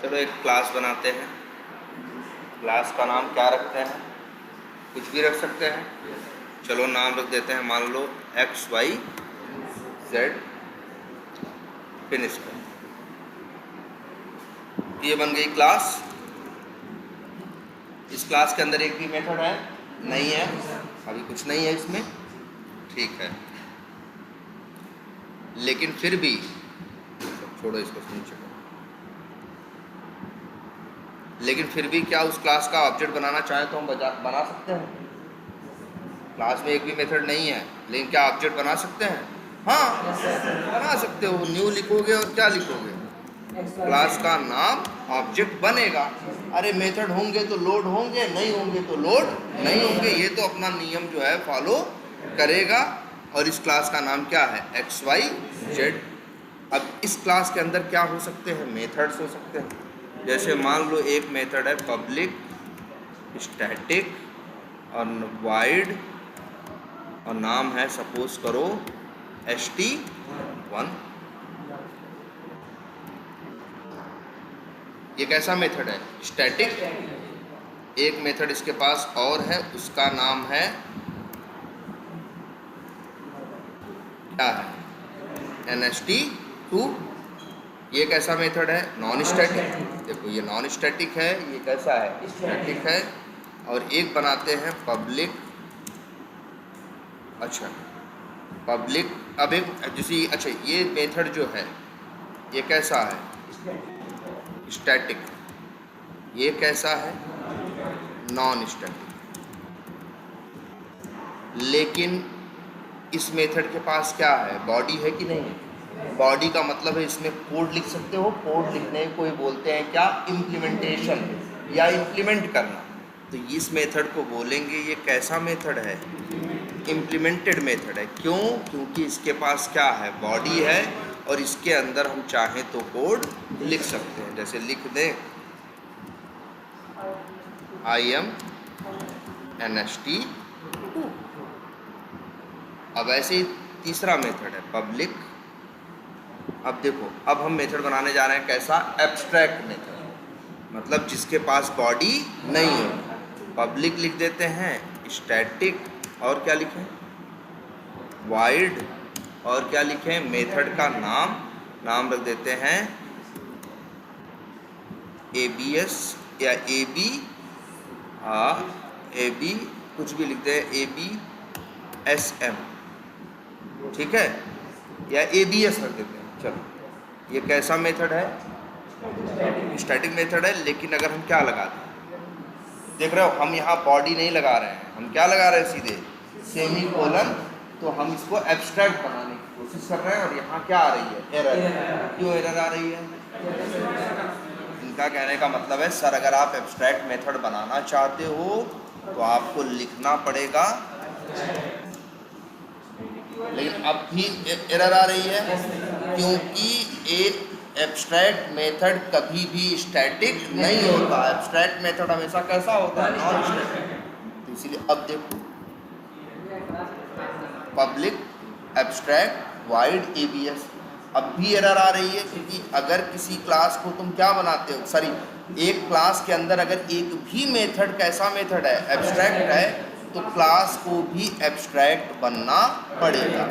चलो एक क्लास बनाते हैं। क्लास का नाम क्या रखते हैं? कुछ भी रख सकते हैं। चलो नाम रख देते हैं, मान लो XYZ फिनिश कर। ये बन गई क्लास। इस क्लास के अंदर एक भी मेथड है? नहीं है, अभी कुछ नहीं है इसमें, ठीक है। लेकिन फिर भी छोड़ो इसको, सुन चलो। लेकिन फिर भी क्या उस क्लास का ऑब्जेक्ट बनाना चाहे तो हम बना सकते हैं? क्लास में एक भी मेथड नहीं है, लेकिन क्या ऑब्जेक्ट बना सकते हैं? हाँ, बना सकते हो। न्यू लिखोगे और क्या लिखोगे? क्लास का नाम, ऑब्जेक्ट बनेगा। अरे मेथड होंगे तो लोड होंगे, नहीं होंगे तो लोड नहीं होंगे। ये तो अपना नियम जो है फॉलो करेगा। और इस क्लास का नाम क्या है? XYZ। अब इस क्लास के अंदर क्या हो सकते हैं? मेथड्स हो सकते हैं। जैसे मान लो एक मेथड है पब्लिक स्टैटिक और वाइड, और नाम है सपोज करो ST1। ये कैसा मेथड है? स्टैटिक। एक मेथड इसके पास और है, उसका नाम है क्या है? NST2। ये कैसा मेथड है? Non static. देखो ये नॉन स्टैटिक है, ये कैसा है? स्टैटिक है। और एक बनाते हैं पब्लिक, अच्छा पब्लिक। अब एक जैसे, अच्छा ये मेथड जो है ये कैसा है? स्टैटिक। ये कैसा है? Non static. लेकिन इस मेथड के पास क्या है? बॉडी है कि नहीं? बॉडी का मतलब है इसमें कोड लिख सकते हो। कोड लिखने को ही बोलते हैं क्या? इम्प्लीमेंटेशन या इम्प्लीमेंट करना। तो इस मेथड को बोलेंगे ये कैसा मेथड है? इम्प्लीमेंटेड मेथड है। क्यों? क्योंकि इसके पास क्या है? बॉडी है, और इसके अंदर हम चाहें तो कोड लिख सकते हैं। जैसे लिख दें I am NST2। अब ऐसे ही तीसरा मेथड है पब्लिक। अब देखो, अब हम मेथड बनाने जा रहे हैं कैसा? एब्स्ट्रैक्ट मेथड, मतलब जिसके पास बॉडी नहीं है। पब्लिक लिख देते हैं, स्टैटिक, और क्या लिखें? वाइड, और क्या लिखें? मेथड का नाम रख देते हैं ABS या AB, कुछ भी लिखते हैं ABSM, ठीक है, या ABS रख देते हैं। चलो ये कैसा मेथड है? स्टैटिक मेथड है। लेकिन अगर हम क्या लगाते हैं, देख रहे हो, हम यहाँ बॉडी नहीं लगा रहे हैं, हम क्या लगा रहे हैं? सीधे सेमीकोलन। तो हम इसको एब्स्ट्रैक्ट बनाने की कोशिश कर रहे हैं। और यहाँ क्या आ रही है? एरर। क्यों एरर आ रही है? इनका कहने का मतलब है सर अगर आप एब्स्ट्रैक्ट मेथड बनाना चाहते हो तो आपको लिखना पड़ेगा। लेकिन अब भी एरर आ रही है क्योंकि एक एब्स्ट्रैक्ट मेथड कभी भी स्टैटिक नहीं होता। एब्स्ट्रैक्ट मेथड हमेशा कैसा होता है? Non static. तो इसीलिए अब देखो पब्लिक, एब्स्ट्रैक्ट, वाइड, ABS, अब भी एरर आ रही है क्योंकि अगर किसी क्लास को तुम क्या बनाते हो, सॉरी एक क्लास के अंदर अगर एक भी मेथड कैसा मेथड है? एब्स्ट्रैक्ट है, तो क्लास को भी एब्स्ट्रैक्ट बनना पड़ेगा।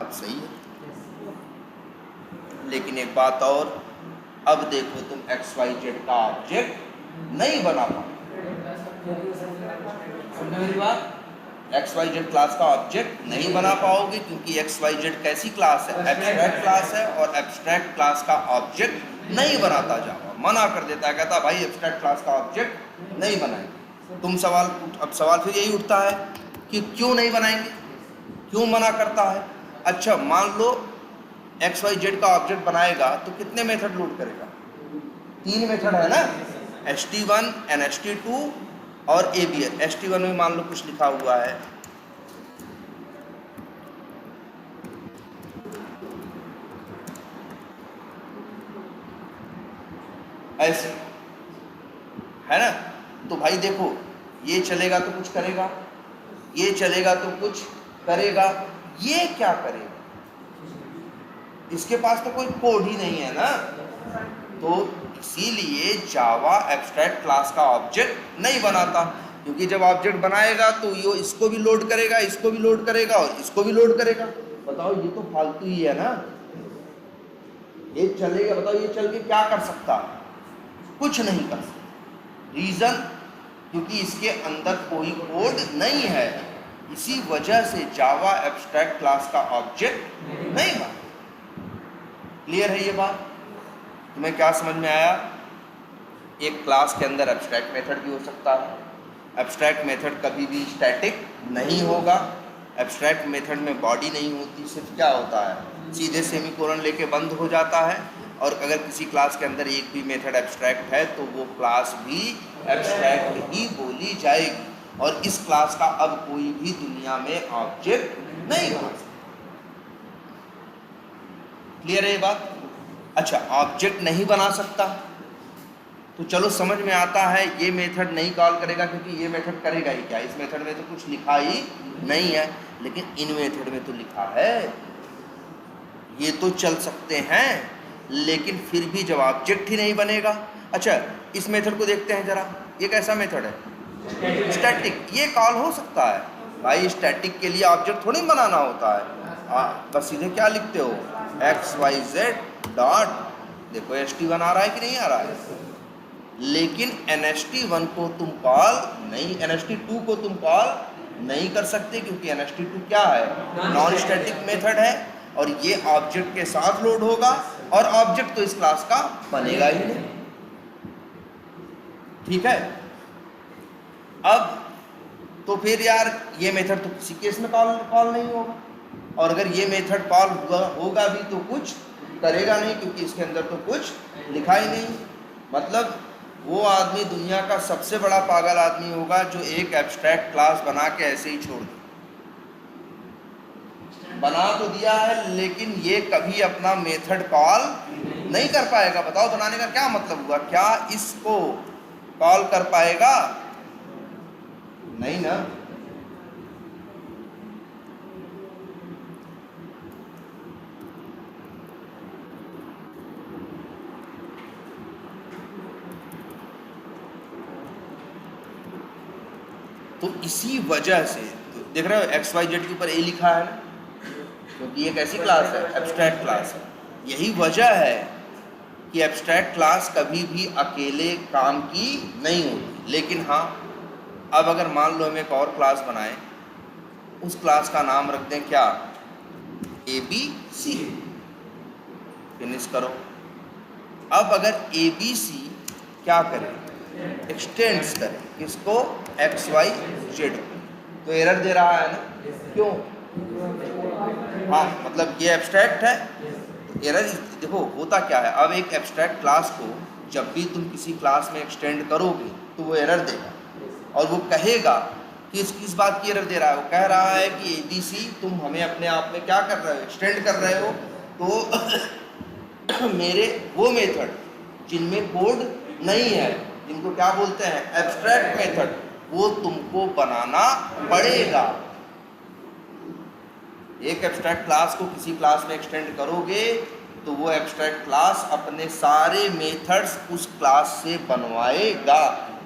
अब सही है। लेकिन एक बात और, अब देखो तुम XYZ का ऑब्जेक्ट नहीं बना पाओ। मेरी बात, XYZ क्लास का ऑब्जेक्ट नहीं बना पाओगे क्योंकि XYZ कैसी क्लास है? एब्स्ट्रैक्ट क्लास है, और एब्स्ट्रैक्ट क्लास का ऑब्जेक्ट नहीं बनाता जावा, मना कर देता है, कहता भाई एब्स्ट्रैक्ट क्लास का ऑब्जेक्ट नहीं बनाएंगे। अब सवाल फिर यही उठता है कि क्यों नहीं बनाएंगे, क्यों मना करता है? अच्छा मान लो XYZ का ऑब्जेक्ट बनाएगा तो कितने मेथड लोड करेगा? 3 मेथड है ना, ST1, NST2 और ABS। ST1 में मान लो कुछ लिखा हुआ है, ऐसे है ना, तो भाई देखो ये चलेगा तो कुछ करेगा, ये चलेगा तो कुछ करेगा, ये क्या करेगा? इसके पास तो कोई कोड ही नहीं है ना। तो इसीलिए जावा एब्स्ट्रैक्ट क्लास का ऑब्जेक्ट नहीं बनाता, क्योंकि जब ऑब्जेक्ट बनाएगा तो ये इसको भी लोड करेगा, इसको भी लोड करेगा और इसको भी लोड करेगा। बताओ, ये तो फालतू ही है ना। ये चलेगा, बताओ ये चल के क्या कर सकता? कुछ नहीं कर सकता। रीजन, क्योंकि इसके अंदर कोई कोड नहीं है। इसी वजह से जावा एब्स्ट्रैक्ट क्लास का ऑब्जेक्ट नहीं बना। क्लियर है ये बात? तुम्हें क्या समझ में आया? एक क्लास के अंदर एब्स्ट्रैक्ट मेथड भी हो सकता है। एब्स्ट्रैक्ट मेथड कभी भी स्टैटिक नहीं होगा। एब्स्ट्रैक्ट मेथड में बॉडी नहीं होती, सिर्फ क्या होता है, सीधे सेमीकोलन लेके बंद हो जाता है। और अगर किसी क्लास के अंदर एक भी मेथड एब्स्ट्रैक्ट है तो वो क्लास भी एब्स्ट्रैक्ट ही बोली जाएगी। और इस क्लास का अब कोई भी दुनिया में ऑब्जेक्ट नहीं बना सकता। क्लियर है ये बात? अच्छा, ऑब्जेक्ट नहीं बना सकता तो चलो समझ में आता है, ये मेथड नहीं कॉल करेगा क्योंकि ये मेथड करेगा ही क्या? इस मेथड में तो कुछ लिखा ही नहीं है। लेकिन इन मेथड में तो लिखा है, ये तो चल सकते हैं, लेकिन फिर भी जब ऑब्जेक्ट ही नहीं बनेगा। अच्छा, इस मेथड को देखते हैं जरा, ये कैसा मेथड है? स्टैटिक। ये कॉल हो सकता है भाई, स्टैटिक के लिए ऑब्जेक्ट थोड़ी बनाना होता है। बस सीधे क्या लिखते हो, XYZ डॉट, देखो ST1 आ रहा है कि नहीं आ रहा है। लेकिन NST1 को तुम कॉल नहीं, NST2 को तुम कॉल नहीं कर सकते, क्योंकि NST2 क्या है? नॉन स्टैटिक मेथड है और ये ऑब्जेक्ट के साथ लोड होगा और ऑब्जेक्ट तो इस क्लास का बनेगा ही नहीं। ठीक है? अब तो फिर यार ये मेथड तो किसी केस में कॉल नहीं होगा, और अगर ये मेथड कॉल होगा भी तो कुछ करेगा नहीं, क्योंकि इसके अंदर तो कुछ लिखा ही नहीं। मतलब वो आदमी दुनिया का सबसे बड़ा पागल आदमी होगा जो एक एब्स्ट्रैक्ट क्लास बना के ऐसे ही छोड़ दे। बना तो दिया है लेकिन ये कभी अपना मेथड कॉल नहीं कर पाएगा। बताओ बनाने का क्या मतलब हुआ? क्या इसको कॉल कर पाएगा? नहीं ना। तो इसी वजह से तो देख रहे हो XYZ के ऊपर A लिखा है ना, क्योंकि ये कैसी क्लास है? एब्स्ट्रैक्ट क्लास है। यही वजह है कि एब्स्ट्रैक्ट क्लास कभी भी अकेले काम की नहीं होती। लेकिन हाँ, अब अगर मान लो हम एक और क्लास बनाएं, उस क्लास का नाम रख दें क्या? ABC। फिनिश करो। अब अगर ABC क्या करें? एक्सटेंड्स करें किसको? XYZ। तो एरर दे रहा है ना, क्यों? हाँ, मतलब ये एब्स्ट्रैक्ट है, एरर। देखो होता क्या है, अब एक एब्स्ट्रैक्ट क्लास को जब भी तुम किसी क्लास में एक्सटेंड करोगे तो वो एरर देगा, और वो कहेगा कि किस बात की एरर दे रहा है। वो कह रहा है कि ABC तुम हमें अपने आप में क्या कर रहे हो? एक्सटेंड कर रहे हो। तो मेरे वो मेथड जिनमें कोड नहीं है, जिनको क्या बोलते हैं? एब्स्ट्रैक्ट मेथड, वो तुमको बनाना पड़ेगा। एक एब्स्ट्रैक्ट क्लास को किसी क्लास में एक्सटेंड करोगे तो वो एब्स्ट्रैक्ट क्लास अपने सारे मेथड्स उस क्लास से बनवाएगा।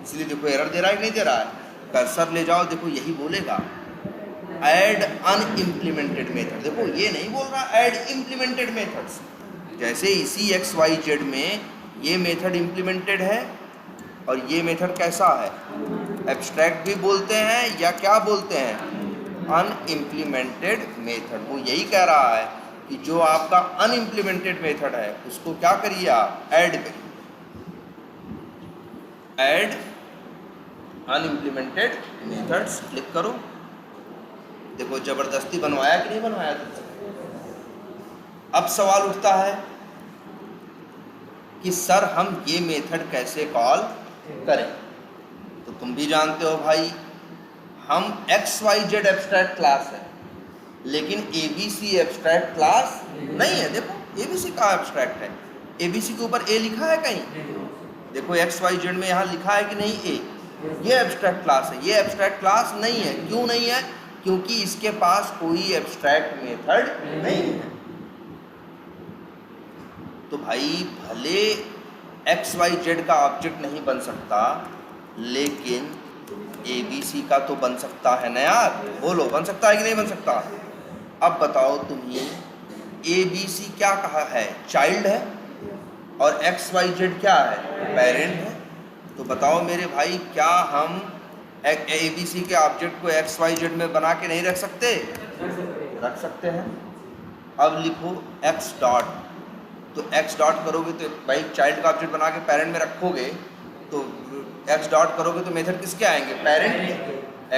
इसलिए देखो एरर दे रहा है कि नहीं दे रहा है? कर्सर ले जाओ, देखो यही बोलेगा, ऐड अनइम्प्लीमेंटेड मेथड। देखो ये नहीं बोल रहा ऐड इम्प्लीमेंटेड मेथड्स। जैसे इसी XYZ में ये मेथड इम्प्लीमेंटेड है और ये मेथड कैसा है? एब्स्ट्रैक्ट भी बोलते हैं या क्या बोलते हैं? अनइम्प्लीमेंटेड मेथड। वो यही कह रहा है कि जो आपका अनइम्प्लीमेंटेड मेथड है उसको क्या करिए आप? ऐड करिए। ऐड अनइम्प्लीमेंटेड मेथड्स क्लिक करो। देखो जबरदस्ती बनवाया कि नहीं बनवाया तुमसे? अब सवाल उठता है कि सर हम ये मेथड कैसे कॉल करें? तो तुम भी जानते हो भाई, हम XYZ एब्स्ट्रैक्ट क्लास है लेकिन ABC एब्स्ट्रैक्ट क्लास नहीं है। देखो ABC का एब्स्ट्रैक्ट है, ABC के ऊपर A लिखा है कहीं? देखो XYZ में यहाँ लिखा है कि नहीं A? ये एब्स्ट्रैक्ट क्लास है, ये एब्स्ट्रैक्ट क्लास नहीं है। क्यों नहीं है? क्योंकि इसके पास कोई एब्स्ट्रैक्ट मेथड नहीं है। तो भाई भले एक्स वाई जेड का ऑब्जेक्ट नहीं बन सकता, लेकिन ABC का तो बन सकता है ना यार। बोलो, बन सकता है कि नहीं बन सकता? अब बताओ तुम्हें, ABC क्या कहा है? चाइल्ड है, और XYZ क्या है? पेरेंट है। तो बताओ मेरे भाई, क्या हम ABC के ऑब्जेक्ट को XYZ में बना के नहीं रख सकते? रख सकते हैं। अब लिखो x डॉट, तो x डॉट करोगे तो भाई चाइल्ड का ऑब्जेक्ट बना के पेरेंट में रखोगे, तो x डॉट करोगे तो मेथड किसके आएंगे? पेरेंट के,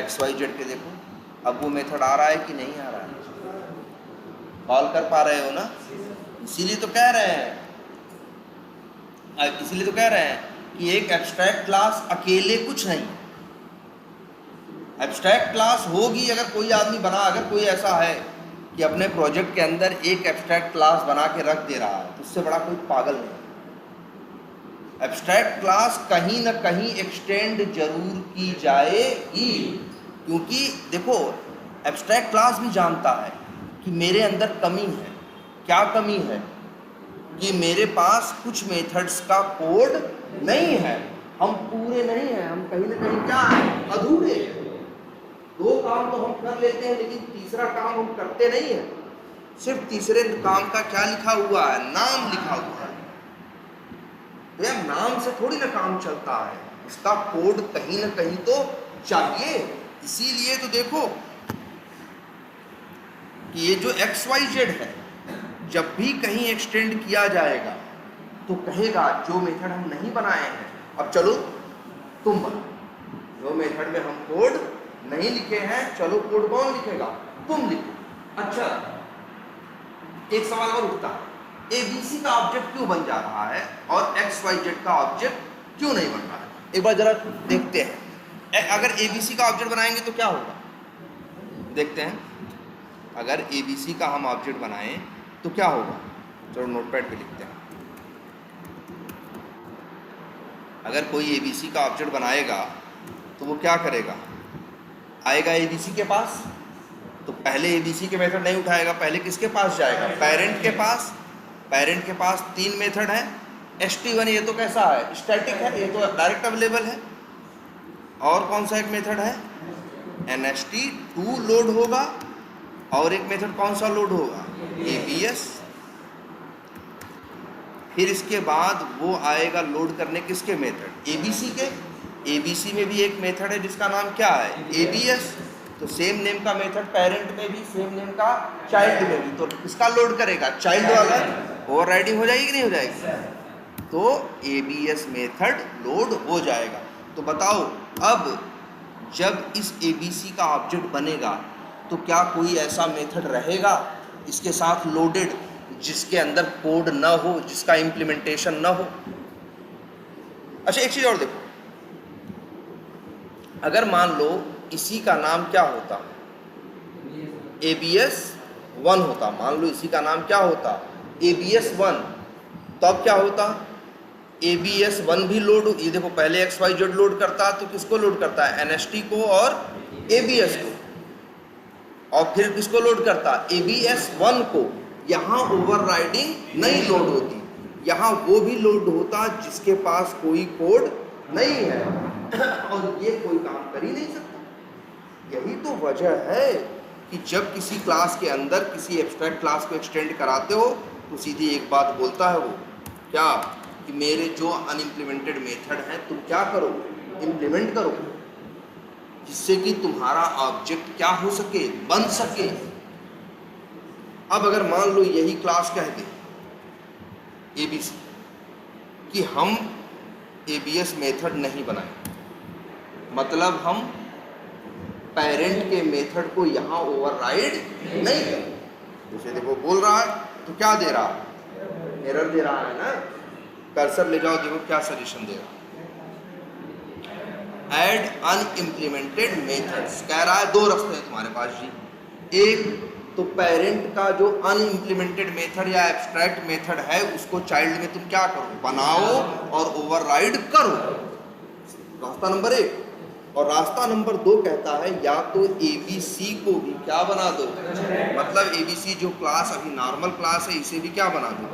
XYZ के। देखो अब वो मेथड आ रहा है कि नहीं आ रहा है? कॉल कर पा रहे हो ना? इसीलिए तो कह रहे हैं, कि एक एब्स्ट्रैक्ट क्लास अकेले कुछ नहीं। एब्स्ट्रैक्ट क्लास होगी अगर कोई आदमी बना, अगर कोई ऐसा है कि अपने प्रोजेक्ट के अंदर एक एब्स्ट्रैक्ट क्लास बना के रख दे रहा है, तो उससे बड़ा कोई पागल नहीं। एब्स्ट्रैक्ट क्लास कहीं ना कहीं एक्सटेंड जरूर की जाएगी, क्योंकि देखो एब्स्ट्रैक्ट क्लास भी जानता है कि मेरे अंदर कमी है। क्या कमी है? कि मेरे पास कुछ मेथड्स का कोड नहीं है, हम पूरे नहीं हैं, हम कहीं ना कहीं क्या हैं? अधूरे हैं। दो काम तो हम कर लेते हैं, लेकिन तीसरा काम हम करते नहीं हैं। सिर्फ तीसरे काम का क्या लिखा हुआ है? नाम लिखा हुआ है। तो यार नाम से थोड़ी ना काम चलता है, इसका कोड कहीं ना कहीं तो चाहिए। इसीलिए तो देखो कि ये जो XYZ है, जब भी कहीं एक्सटेंड किया जाएगा तो कहेगा जो मेथड हम नहीं बनाए हैं, अब चलो तुम बनाओ। जो मेथड में हम कोड नहीं लिखे हैं, चलो कोड कौन लिखेगा? तुम लिखो। अच्छा, एक सवाल और उठता है, ABC का ऑब्जेक्ट क्यों बन जा रहा है और XYZ का ऑब्जेक्ट क्यों नहीं बन रहा है? एक बार जरा देखते हैं। अगर ABC का ऑब्जेक्ट बनाएंगे तो क्या होगा? देखते हैं। अगर ABC का हम ऑब्जेक्ट बनाएं तो क्या होगा? चलो नोटपैड पे लिखते हैं। अगर कोई ABC का ऑब्जेक्ट बनाएगा तो वो क्या करेगा? आएगा ABC के पास, तो पहले ABC के मेथड नहीं उठाएगा, पहले किसके पास जाएगा? पेरेंट के पास। पेरेंट के पास 3 मेथड है। ST1 ये तो कैसा है? स्टैटिक है, ये तो डायरेक्ट अवेलेबल है। और कौन सा एक मेथड है? NST2 लोड होगा, और एक मेथड कौन सा लोड होगा? ABS। फिर इसके बाद वो आएगा लोड करने किसके मेथड? ABC के। ABC में भी एक मेथड है जिसका नाम क्या है? ABS। तो सेम नेम का मेथड पेरेंट में भी, सेम नेम का चाइल्ड में भी, तो किसका लोड करेगा? चाइल्ड वाला। ओवरराइडिंग हो जाएगी कि नहीं हो जाएगी? तो ABS मेथड लोड हो जाएगा। तो बताओ, अब जब इस ABC का ऑब्जेक्ट बनेगा तो क्या कोई ऐसा मेथड रहेगा इसके साथ लोडेड जिसके अंदर कोड ना हो, जिसका इम्प्लीमेंटेशन ना हो? अच्छा, एक चीज और देखो, अगर मान लो इसी का नाम क्या होता? ABS1 होता। मान लो इसी का नाम क्या होता? ABS1। तो अब क्या होता? ABS1 भी लोड, ये देखो पहले XYZ लोड करता है, तो किसको लोड करता है? NST को और ABS को। और फिर किसको लोड करता? ABS1 को। यहाँ ओवरराइडिंग नहीं लोड होती, यहाँ वो भी लोड होता जिसके पास कोई कोड नहीं है, और ये कोई काम कर ही नहीं सकता। यही तो वजह है कि जब किसी क्लास के अंदर किसी एब्स्ट्रैक्ट क्लास को एक्सटेंड कराते हो तो सीधी एक बात बोलता है वो, क्या? कि मेरे जो अनइम्प्लीमेंटेड मेथड हैं तुम क्या करो? इम्प्लीमेंट करो, जिससे कि तुम्हारा ऑब्जेक्ट क्या हो सके? बन सके। अब अगर मान लो यही क्लास कह दे ABC कि हम ABS मेथड नहीं बनाए, मतलब हम पेरेंट के मेथड को यहाँ ओवरराइड नहीं करें। जैसे देखो बोल रहा है तो क्या दे रहा है? एरर दे रहा है ना। कर्सर ले जाओ, देखो क्या सजेशन दे रहा है। Add unimplemented methods. कह रहा है 2 रास्ते हैं तुम्हारे पास जी। एक तो पेरेंट का जो अनइम्प्लीमेंटेड मेथड या एब्स्ट्रैक्ट मेथड है उसको चाइल्ड में तुम क्या करो? बनाओ और ओवरराइड करो। रास्ता नंबर 1। और रास्ता नंबर 2 कहता है या तो ABC को भी क्या बना दो, मतलब ABC जो क्लास अभी नॉर्मल क्लास है इसे भी क्या बना दो।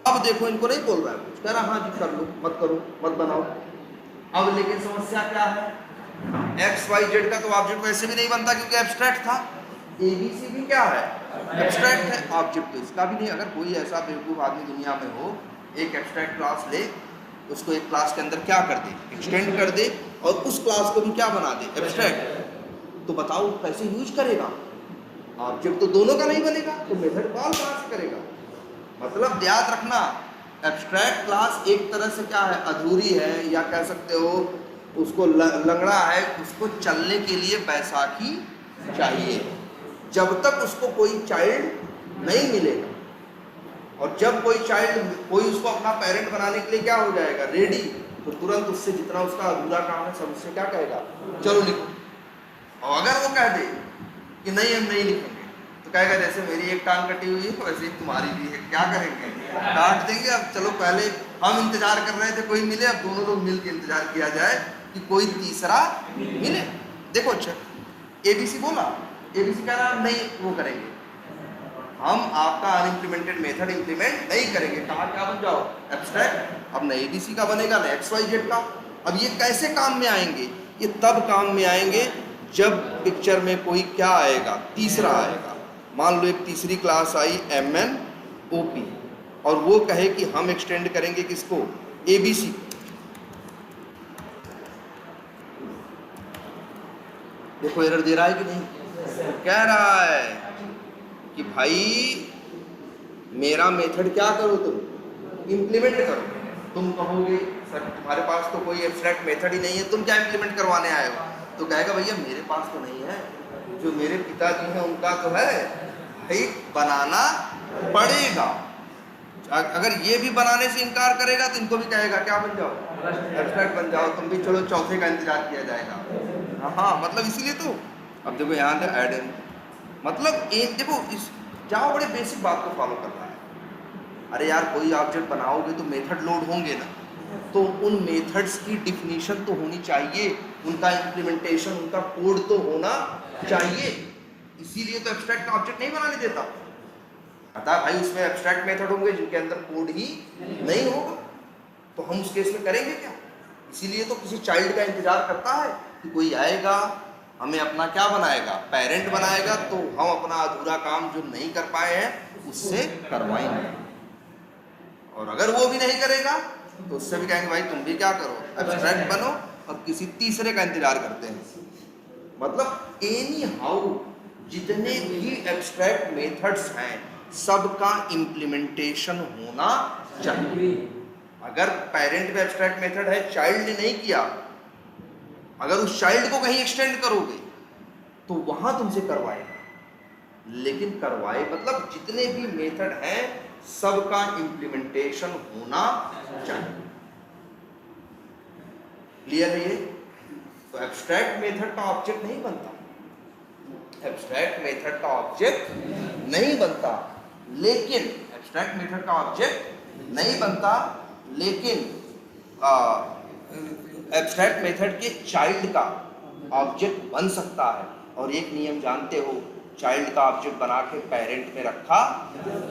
अब देखो इनको नहीं बोल रहा है कुछ, कह रहा हाँ जी कर लो, मत करो, मत बनाओ। अब लेकिन समस्या क्या है, XYZ का तो ऑब्जेक्ट वैसे भी नहीं बनता क्योंकि एब्स्ट्रैक्ट था। ABC भी क्या है, एब्स्ट्रैक्ट है, ऑब्जेक्ट तो इसका भी नहीं। अगर कोई ऐसा बेवकूफ़ आदमी दुनिया में हो, एक एब्स्ट्रैक्ट क्लास ले, उसको एक क्लास के अंदर क्या कर दे, एक्सटेंड कर दे, और उस क्लास को भी क्या बना दे, एब्स्ट्रैक्ट, तो बताओ कैसे यूज करेगा। ऑब्जेक्ट तो दोनों का नहीं बनेगा, तो मेथड कॉल कहाँ से करेगा। मतलब याद रखना, एब्स्ट्रैक्ट क्लास एक तरह से क्या है, अधूरी है, या कह सकते हो उसको लंगड़ा है, उसको चलने के लिए बैसाखी चाहिए जब तक उसको कोई चाइल्ड नहीं मिलेगा। और जब कोई उसको अपना पेरेंट बनाने के लिए क्या हो जाएगा, रेडी, तो तुरंत उससे जितना उसका अधूरा काम है सब उससे क्या कहेगा, चलो लिखो। और अगर वो कह दे कि नहीं हम नहीं लिखेंगे, तो कहेगा जैसे मेरी एक टांग कटी हुई है वैसे ही तुम्हारी भी है, क्या करेंगे, काट देंगे। अब चलो पहले हम इंतजार कर रहे थे कोई मिले, अब दोनों लोग मिल के इंतजार किया जाए कि कोई तीसरा मिले। देखो अच्छा ABC बोला, ABC कह रहा नहीं वो करेंगे, हम आपका अनइम्प्लीमेंटेड मेथड इंप्लीमेंट नहीं करेंगे। कहाँ क्या बन जाओ, एब्स्ट्रैक्ट। अब न ABC का बनेगा न XYZ का। अब ये कैसे काम में आएंगे, ये तब काम में आएंगे जब पिक्चर में कोई क्या आएगा, तीसरा आएगा। मान लो एक तीसरी क्लास आई MNOP, और वो कहे कि हम एक्सटेंड करेंगे किसको, ABC। देखो एरर दे रहा है कि नहीं, कह रहा है कि भाई मेरा मेथड क्या करो, तुम इम्प्लीमेंट करो। तुम कहोगे सर तुम्हारे पास तो कोई एब्स्ट्रैक्ट मेथड ही नहीं है, तुम क्या इम्प्लीमेंट करवाने आए हो। तो कहेगा भैया मेरे पास तो नहीं है, जो मेरे पिताजी हैं उनका तो है, भाई बनाना पड़ेगा। अगर ये भी बनाने से इनकार करेगा तो इनको भी कहेगा क्या बन जाओ, एब्स्ट्रैक्ट बन जाओ तुम भी, चलो चौथे का इंतजार किया जाएगा। हाँ मतलब इसीलिए तो अब देखो यहाँ पे ऐड इन, मतलब एक देखो इस जाओ बड़े बेसिक बात को फॉलो करना है। अरे यार कोई ऑब्जेक्ट बनाओगे तो मेथड लोड होंगे ना, तो उन मेथड्स की डिफिनीशन तो होनी चाहिए, उनका इम्प्लीमेंटेशन, उनका कोड तो होना चाहिए। इसीलिए तो एब्स्ट्रैक्ट का ऑब्जेक्ट नहीं बनाने देता, पता भाई उसमें एब्स्ट्रैक्ट मेथड होंगे जिनके अंदर कोड ही नहीं होगा, तो हम उस केस में करेंगे क्या। इसीलिए तो किसी चाइल्ड का इंतजार करता है कि कोई आएगा हमें अपना क्या बनाएगा, पेरेंट बनाएगा, तो हम अपना अधूरा काम जो नहीं कर पाए हैं उससे करवाएंगे। और अगर वो भी नहीं करेगा तो उससे भी कहेंगे भाई तुम भी क्या करो, एब्स्ट्रैक्ट बनो, और किसी तीसरे का इंतजार करते हैं। मतलब एनी हाउ जितने भी एब्स्ट्रैक्ट मेथड्स हैं सबका इम्प्लीमेंटेशन होना चाहिए। अगर पेरेंट में एब्स्ट्रैक्ट मेथड है, चाइल्ड ने नहीं किया, अगर उस चाइल्ड को कहीं एक्सटेंड करोगे तो वहां तुमसे करवाएगा, लेकिन करवाए मतलब जितने भी मेथड हैं सबका इम्प्लीमेंटेशन होना चाहिए। क्लियर है ये। तो एब्स्ट्रैक्ट मेथड का ऑब्जेक्ट नहीं बनता, एब्स्ट्रैक्ट मेथड का ऑब्जेक्ट नहीं बनता, लेकिन एब्स्ट्रैक्ट मेथड का ऑब्जेक्ट नहीं बनता, लेकिन एब्स्ट्रैक्ट मेथड के चाइल्ड का ऑब्जेक्ट बन सकता है। और एक नियम जानते हो, चाइल्ड का ऑब्जेक्ट बना के पेरेंट में रखा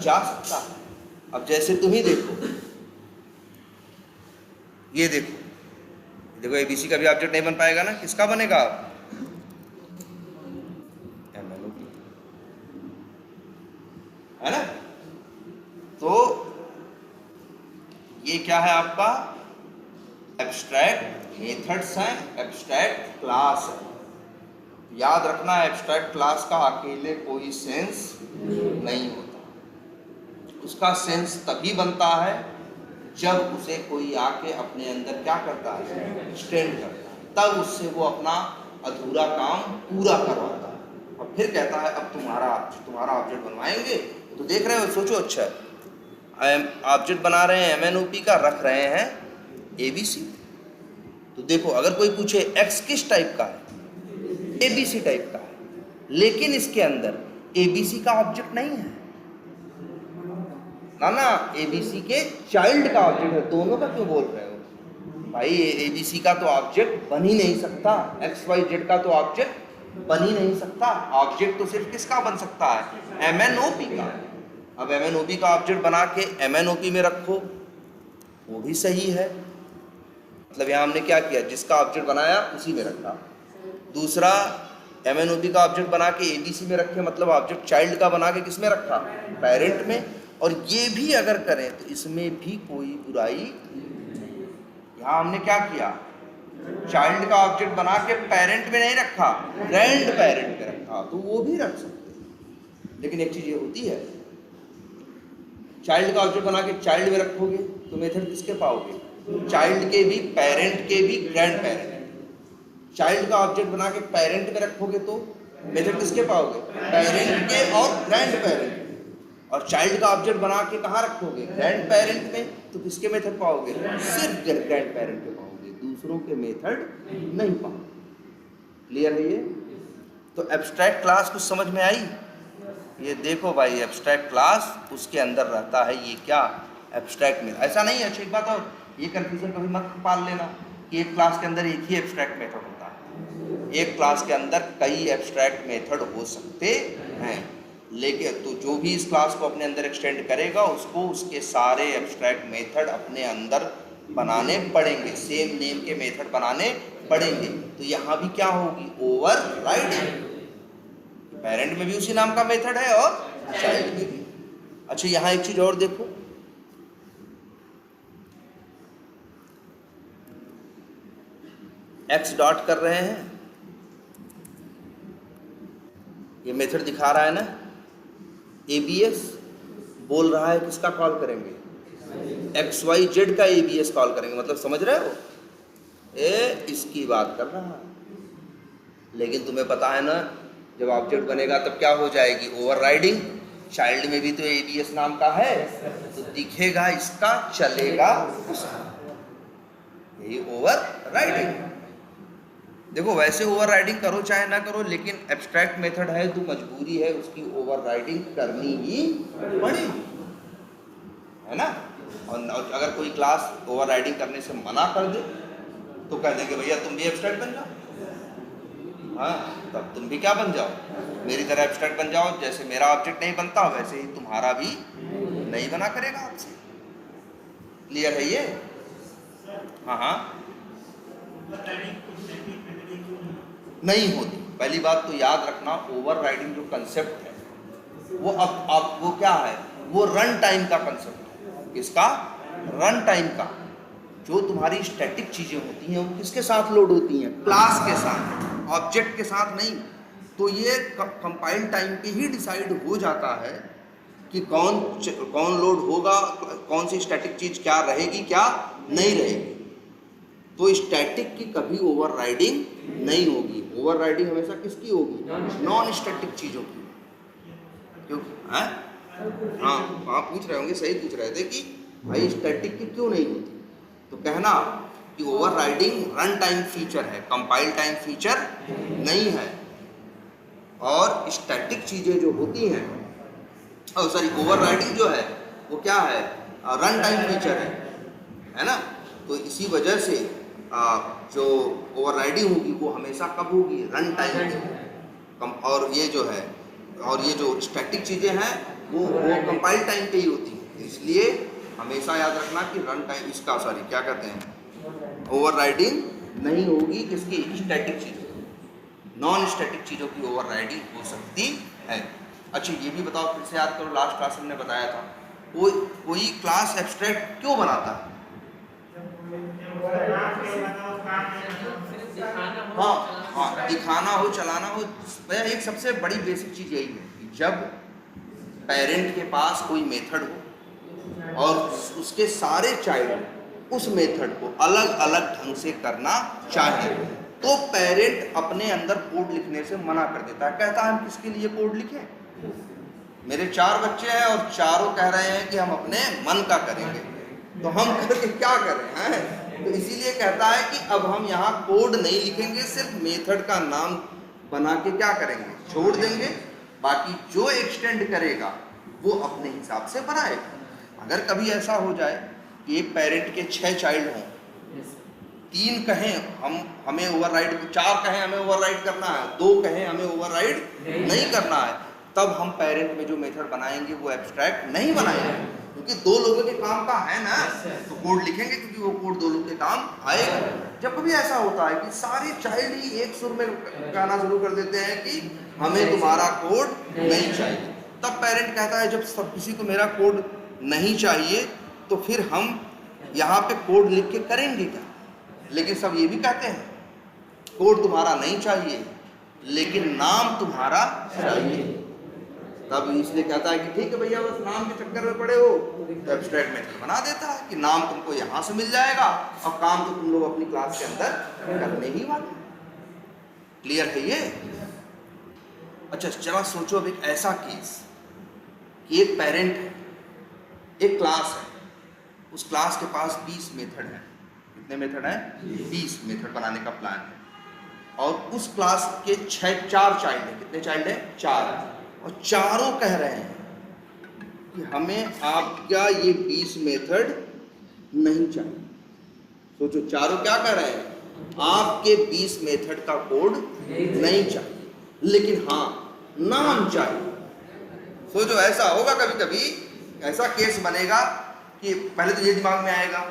जा सकता है। अब जैसे तुम ही देखो, ये देखो देखो ABC का भी ऑब्जेक्ट नहीं बन पाएगा ना, किसका बनेगा, MNOP, है ना। तो ये क्या है आपका, एब्स्ट्रैक्ट मेथड्स हैं, एब्स्ट्रैक्ट क्लास है। याद रखना एब्स्ट्रैक्ट क्लास का अकेले कोई सेंस नहीं होता, उसका सेंस तभी बनता है जब उसे कोई आके अपने अंदर क्या करता है, एक्सटेंड करता है, तब उससे वो अपना अधूरा काम पूरा करवाता है। और फिर कहता है अब तुम्हारा ऑब्जेक्ट बनवाएंगे। तो देख रहे हो, सोचो, अच्छा ऑब्जेक्ट बना रहे हैं MNOP का, रख रहे हैं ABC। तो देखो अगर कोई पूछे X किस टाइप का है, ABC टाइप का है, लेकिन इसके अंदर ABC का ऑब्जेक्ट नहीं है ना, ABC के चाइल्ड का ऑब्जेक्ट है। दोनों का क्यों बोल रहे हो, भाई ABC का तो ऑब्जेक्ट बन ही नहीं सकता, XYZ का तो ऑब्जेक्ट बन ही नहीं सकता। ऑब्जेक्ट तो सिर्फ किसका बन सकता है? MNOP का। अब MNOP का ऑब्जेक्ट बना के MNOP में रखो, वो भी सही है। मतलब यहाँ हमने क्या किया, जिसका ऑब्जेक्ट बनाया उसी में रखा। दूसरा, MNOP का ऑब्जेक्ट बना के ABC में रखे, मतलब ऑब्जेक्ट चाइल्ड का बना के किस में रखा? पेरेंट में। और ये भी अगर करें तो इसमें भी कोई बुराई नहीं। यहाँ हमने क्या किया, चाइल्ड का ऑब्जेक्ट बना के पेरेंट में नहीं रखा, ग्रैंड पेरेंट में रखा, तो वो भी रख सकते हैं। लेकिन एक चीज ये होती है, चाइल्ड का ऑब्जेक्ट बना के चाइल्ड में रखोगे तो मेथड किसके पाओगे? चाइल्ड के भी, पेरेंट के भी, ग्रैंड पेरेंट। चाइल्ड का ऑब्जेक्ट बना के पेरेंट में रखोगे तो मेथड किसके पाओगे? पेरेंट के और ग्रैंड पेरेंट। और चाइल्ड का ऑब्जेक्ट बना के कहाँ रखोगे? ग्रैंड पेरेंट में, तो किसके मेथड पाओगे? सिर्फ ग्रैंड पेरेंट के पाओगे, दूसरों के मेथड नहीं पाओगे। क्लियर है ये? तो एब्स्ट्रैक्ट क्लास कुछ समझ में आई? ये देखो भाई, एब्स्ट्रैक्ट क्लास उसके अंदर रहता है ये क्या? एब्स्ट्रैक्ट में ऐसा नहीं है। अच्छा एक बात और, ये कंफ्यूजन कभी मत पाल लेना कि एक क्लास के अंदर एक ही एब्स्ट्रैक्ट मेथड होता है। एक क्लास के अंदर कई एब्स्ट्रैक्ट मेथड हो सकते हैं, लेकिन तो जो भी इस क्लास को अपने अंदर एक्सटेंड करेगा उसको उसके सारे एब्स्ट्रैक्ट मेथड अपने अंदर बनाने पड़ेंगे, सेम नेम के मेथड बनाने पड़ेंगे। तो यहाँ भी क्या होगी? ओवरराइडिंग। पेरेंट में भी उसी नाम का मेथड है और चाइल्ड में भी। अच्छा यहाँ एक चीज और देखो, एक्स डॉट कर रहे हैं, ये मेथड दिखा रहा है ना, ABS बोल रहा है किसका कॉल करेंगे? XYZ का ABS कॉल करेंगे। मतलब समझ रहे हो, इसकी बात कर रहा है। लेकिन तुम्हें पता है ना, जब ऑब्जेक्ट बनेगा तब क्या हो जाएगी? ओवरराइडिंग। चाइल्ड में भी तो ABS नाम का है, तो दिखेगा इसका, चलेगा उसका, यही ओवरराइडिंग। देखो वैसे ओवरराइडिंग करो चाहे ना करो, लेकिन एब्स्ट्रैक्ट मेथड है तो मजबूरी है उसकी ओवरराइडिंग करनी ही पड़ेगी, है ना। और अगर कोई क्लास ओवरराइडिंग करने से मना कर दे तो कह देंगे भैया तुम भी एब्स्ट्रैक्ट बन जाओ। हाँ, तब तुम भी क्या बन जाओ? मेरी तरह एब्स्ट्रैक्ट बन जाओ। जैसे मेरा ऑब्जेक्ट नहीं बनता वैसे ही तुम्हारा भी नहीं बना करेगा आपसे। क्लियर है ये? हाँ हाँ, नहीं होती। पहली बात तो याद रखना, ओवरराइडिंग जो कंसेप्ट है वो अब वो क्या है? वो रन टाइम का कंसेप्ट है। किसका? रन टाइम का। जो तुम्हारी स्टैटिक चीजें होती हैं वो किसके साथ लोड होती हैं? क्लास के साथ, ऑब्जेक्ट के साथ नहीं। तो ये कंपाइल टाइम पे ही डिसाइड हो जाता है कि कौन लोड होगा, कौन सी स्टैटिक चीज क्या रहेगी क्या नहीं रहेगी। तो स्टैटिक की कभी ओवरराइडिंग नहीं होगी। ओवरराइडिंग हमेशा किसकी होगी? नॉन स्टैटिक चीजों की। क्योंकि हाँ पूछ रहे होंगे, सही पूछ रहे थे कि भाई स्टैटिक की क्यों नहीं होती। तो कहना कि ओवरराइडिंग रन टाइम फीचर है, कंपाइल टाइम फीचर नहीं है। और स्टैटिक चीजें जो होती हैं, ओवरराइडिंग जो है वो क्या है? रन टाइम फीचर है ना। तो इसी वजह से जो ओवरराइडिंग होगी वो हमेशा कब होगी? रन टाइम पे। और ये जो है, और ये जो स्टैटिक चीज़ें हैं वो कंपाइल टाइम पे ही होती हैं। इसलिए हमेशा याद रखना कि रन टाइम इसका क्या कहते हैं, ओवरराइडिंग नहीं होगी। किसकी? स्टैटिक चीज़ों, नॉन स्टैटिक चीज़ों की ओवरराइडिंग हो सकती है। अच्छा ये भी बताओ, फिर से याद करो, लास्ट क्लास हमने बताया था कोई क्लास एब्स्ट्रैक्ट क्यों बनाता है? हाँ, दिखाना हो, चलाना हो। एक सबसे बड़ी बेसिक चीज यही है कि जब पेरेंट के पास कोई मेथड हो और उसके सारे चाइल्ड उस मेथड को अलग अलग ढंग से करना चाहे, तो पेरेंट अपने अंदर कोड लिखने से मना कर देता है। कहता है हम किसके लिए कोड लिखें? मेरे 4 बच्चे हैं और चारों कह रहे हैं कि हम अपने मन का करेंगे, तो हम करके क्या करें हैं? तो इसीलिए कहता है कि अब हम यहाँ कोड नहीं लिखेंगे, सिर्फ मेथड का नाम बना के क्या करेंगे? छोड़ देंगे। बाकी जो एक्सटेंड करेगा वो अपने हिसाब से बनाएगा। अगर कभी ऐसा हो जाए कि एक पेरेंट के 6 चाइल्ड हों 3 कहें हमें ओवरराइड, 4 कहें हमें ओवरराइड करना है, 2 कहें हमें ओवरराइड नहीं करना है, तब हम पेरेंट में जो मेथड बनाएंगे वो एब्स्ट्रैक्ट नहीं बनाएंगे, क्योंकि 2 लोगों के काम का है ना, तो कोड लिखेंगे क्योंकि वो कोड 2 लोगों के काम आएगा। जब कभी ऐसा होता है कि सारे चाइल्ड ही एक सुर में कहना शुरू कर देते हैं कि हमें तुम्हारा कोड नहीं चाहिए, तब पेरेंट कहता है जब सब किसी को मेरा कोड नहीं चाहिए तो फिर हम यहाँ पे कोड लिख के करेंगे क्या। लेकिन सब ये भी कहते हैं कोड तुम्हारा नहीं चाहिए लेकिन नाम तुम्हारा चाहिए, तब इसलिए कहता है कि ठीक है भैया बस नाम के चक्कर में पड़े हो, तो एब्स्ट्रैक्ट मेथड बना देता है कि नाम तुमको यहाँ से मिल जाएगा और काम तो तुम लोग अपनी क्लास के अंदर करने ही वाले। क्लियर है ये? अच्छा चला सोचो अब एक ऐसा केस कि एक पेरेंट है, एक क्लास है, उस क्लास के पास 20 मेथड है। कितने मेथड हैं? 20 मेथड बनाने का प्लान है, और उस क्लास के 4 चाइल्ड है। कितने चाइल्ड है? 4, और चारों कह रहे हैं कि हमें आपका ये 20 मेथड नहीं चाहिए। सोचो चारों क्या कह रहे हैं? आपके 20 मेथड का कोड नहीं चाहिए, लेकिन हाँ नाम चाहिए। सोचो ऐसा होगा कभी कभी, ऐसा केस बनेगा कि पहले तो ये दिमाग में आएगा,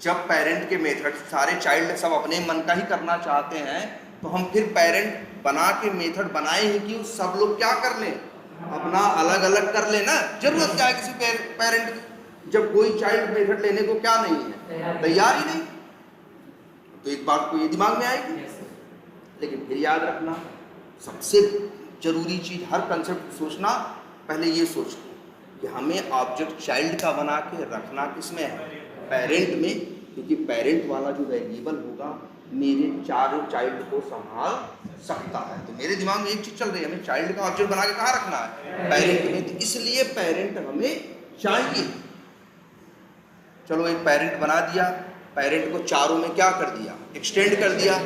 जब पेरेंट के मेथड सारे चाइल्ड सब अपने मन का ही करना चाहते हैं तो हम फिर पेरेंट बना के मेथड बनाए ही क्यों, सब लोग क्या कर लें, अपना अलग अलग कर लेना। जरूरत क्या है किसी पेरेंट की, जब कोई चाइल्ड मेथड लेने को क्या नहीं है, तैयार ही नहीं, तो एक बात को ये दिमाग में आएगी। लेकिन फिर याद रखना, सबसे जरूरी चीज हर कंसेप्ट सोचना, पहले ये सोचना कि हमें ऑब्जेक्ट चाइल्ड का बना के रखना किसमें है? पेरेंट में, क्योंकि पेरेंट वाला जो वेरिएबल होगा मेरे चारों चाइल्ड को संभाल सकता है। तो मेरे दिमाग में एक चीज चल रही है, हमें चाइल्ड का ऑब्जेक्ट बना के कहाँ रखना है? पेरेंट में, तो इसलिए पेरेंट हमें चाहिए। चलो एक पेरेंट बना दिया, पेरेंट को चारों में क्या कर दिया? एक्सटेंड कर दिया।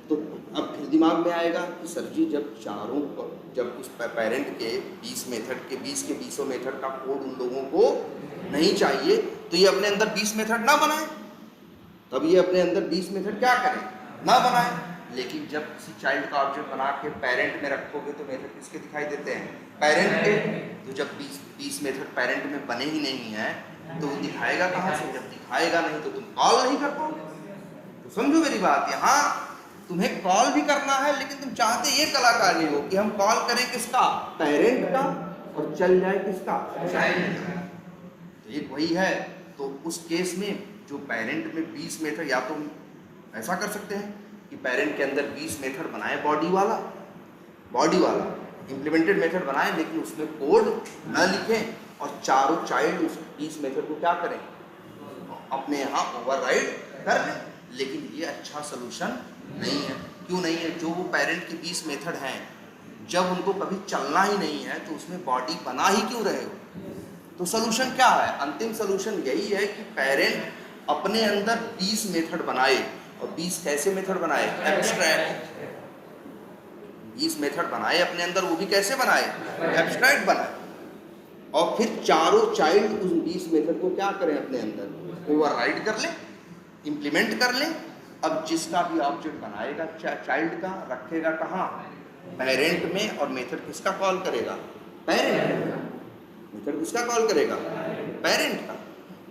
तो अब फिर दिमाग में आएगा कि सर जी जब उस पेरेंट के 20 मेथड के 20 मेथड का कोड उन लोगों को नहीं चाहिए तो ये अपने अंदर 20 मेथड ना बनाए, तब ये अपने अंदर 20 मेथड क्या करें? ना बनाए। लेकिन जब किसी चाइल्ड का ऑब्जेक्ट बना के पेरेंट में रखोगे तो मेथड किसके दिखाई देते हैं? पेरेंट के। तो जब 20 मेथड पेरेंट में बने ही नहीं है तो वो दिखाएगा कहाँ से? जब दिखाएगा नहीं तो तुम कॉल नहीं कर पाओगे। तो समझो मेरी बात, यहाँ तुम्हें कॉल भी करना है लेकिन तुम चाहते ये कलाकारी हो कि हम कॉल करें किसका? पेरेंट का, और चल जाए किसका? चाइल्ड का। तो ये वही है। तो उस केस में जो पेरेंट में 20 मेथड, या तो ऐसा कर सकते हैं कि पेरेंट के अंदर 20 मेथड बनाए बॉडी वाला इम्प्लीमेंटेड मेथड बनाए, लेकिन उसमें कोड न लिखें और चारों चाइल्ड उस 20 मेथड को क्या करें? अपने यहाँ ओवरराइड कर लें। लेकिन ये अच्छा सोल्यूशन नहीं है। क्यों नहीं है? जो वो पेरेंट के 20 मेथड हैं, जब उनको कभी चलना ही नहीं है तो उसमें बॉडी बना ही क्यों रहे हो? तो सोल्यूशन क्या है? अंतिम सोल्यूशन यही है कि पेरेंट अपने अंदर 20 मेथड बनाए, और 20 कैसे मेथड बनाए? एब्स्ट्रैक्ट 20 मेथड बनाए अपने अंदर, वो भी कैसे बनाए? एब्स्ट्रैक्ट बनाए। और फिर चारों चाइल्ड उस 20 मेथड को क्या करें? अपने अंदर ओवरराइड कर लें, इम्प्लीमेंट कर लें। अब जिसका भी ऑब्जेक्ट बनाएगा चाइल्ड का, रखेगा कहाँ? पेरेंट में, और मेथड किसका कॉल करेगा? पेरेंट का। मेथड किसका कॉल करेगा? पेरेंट का।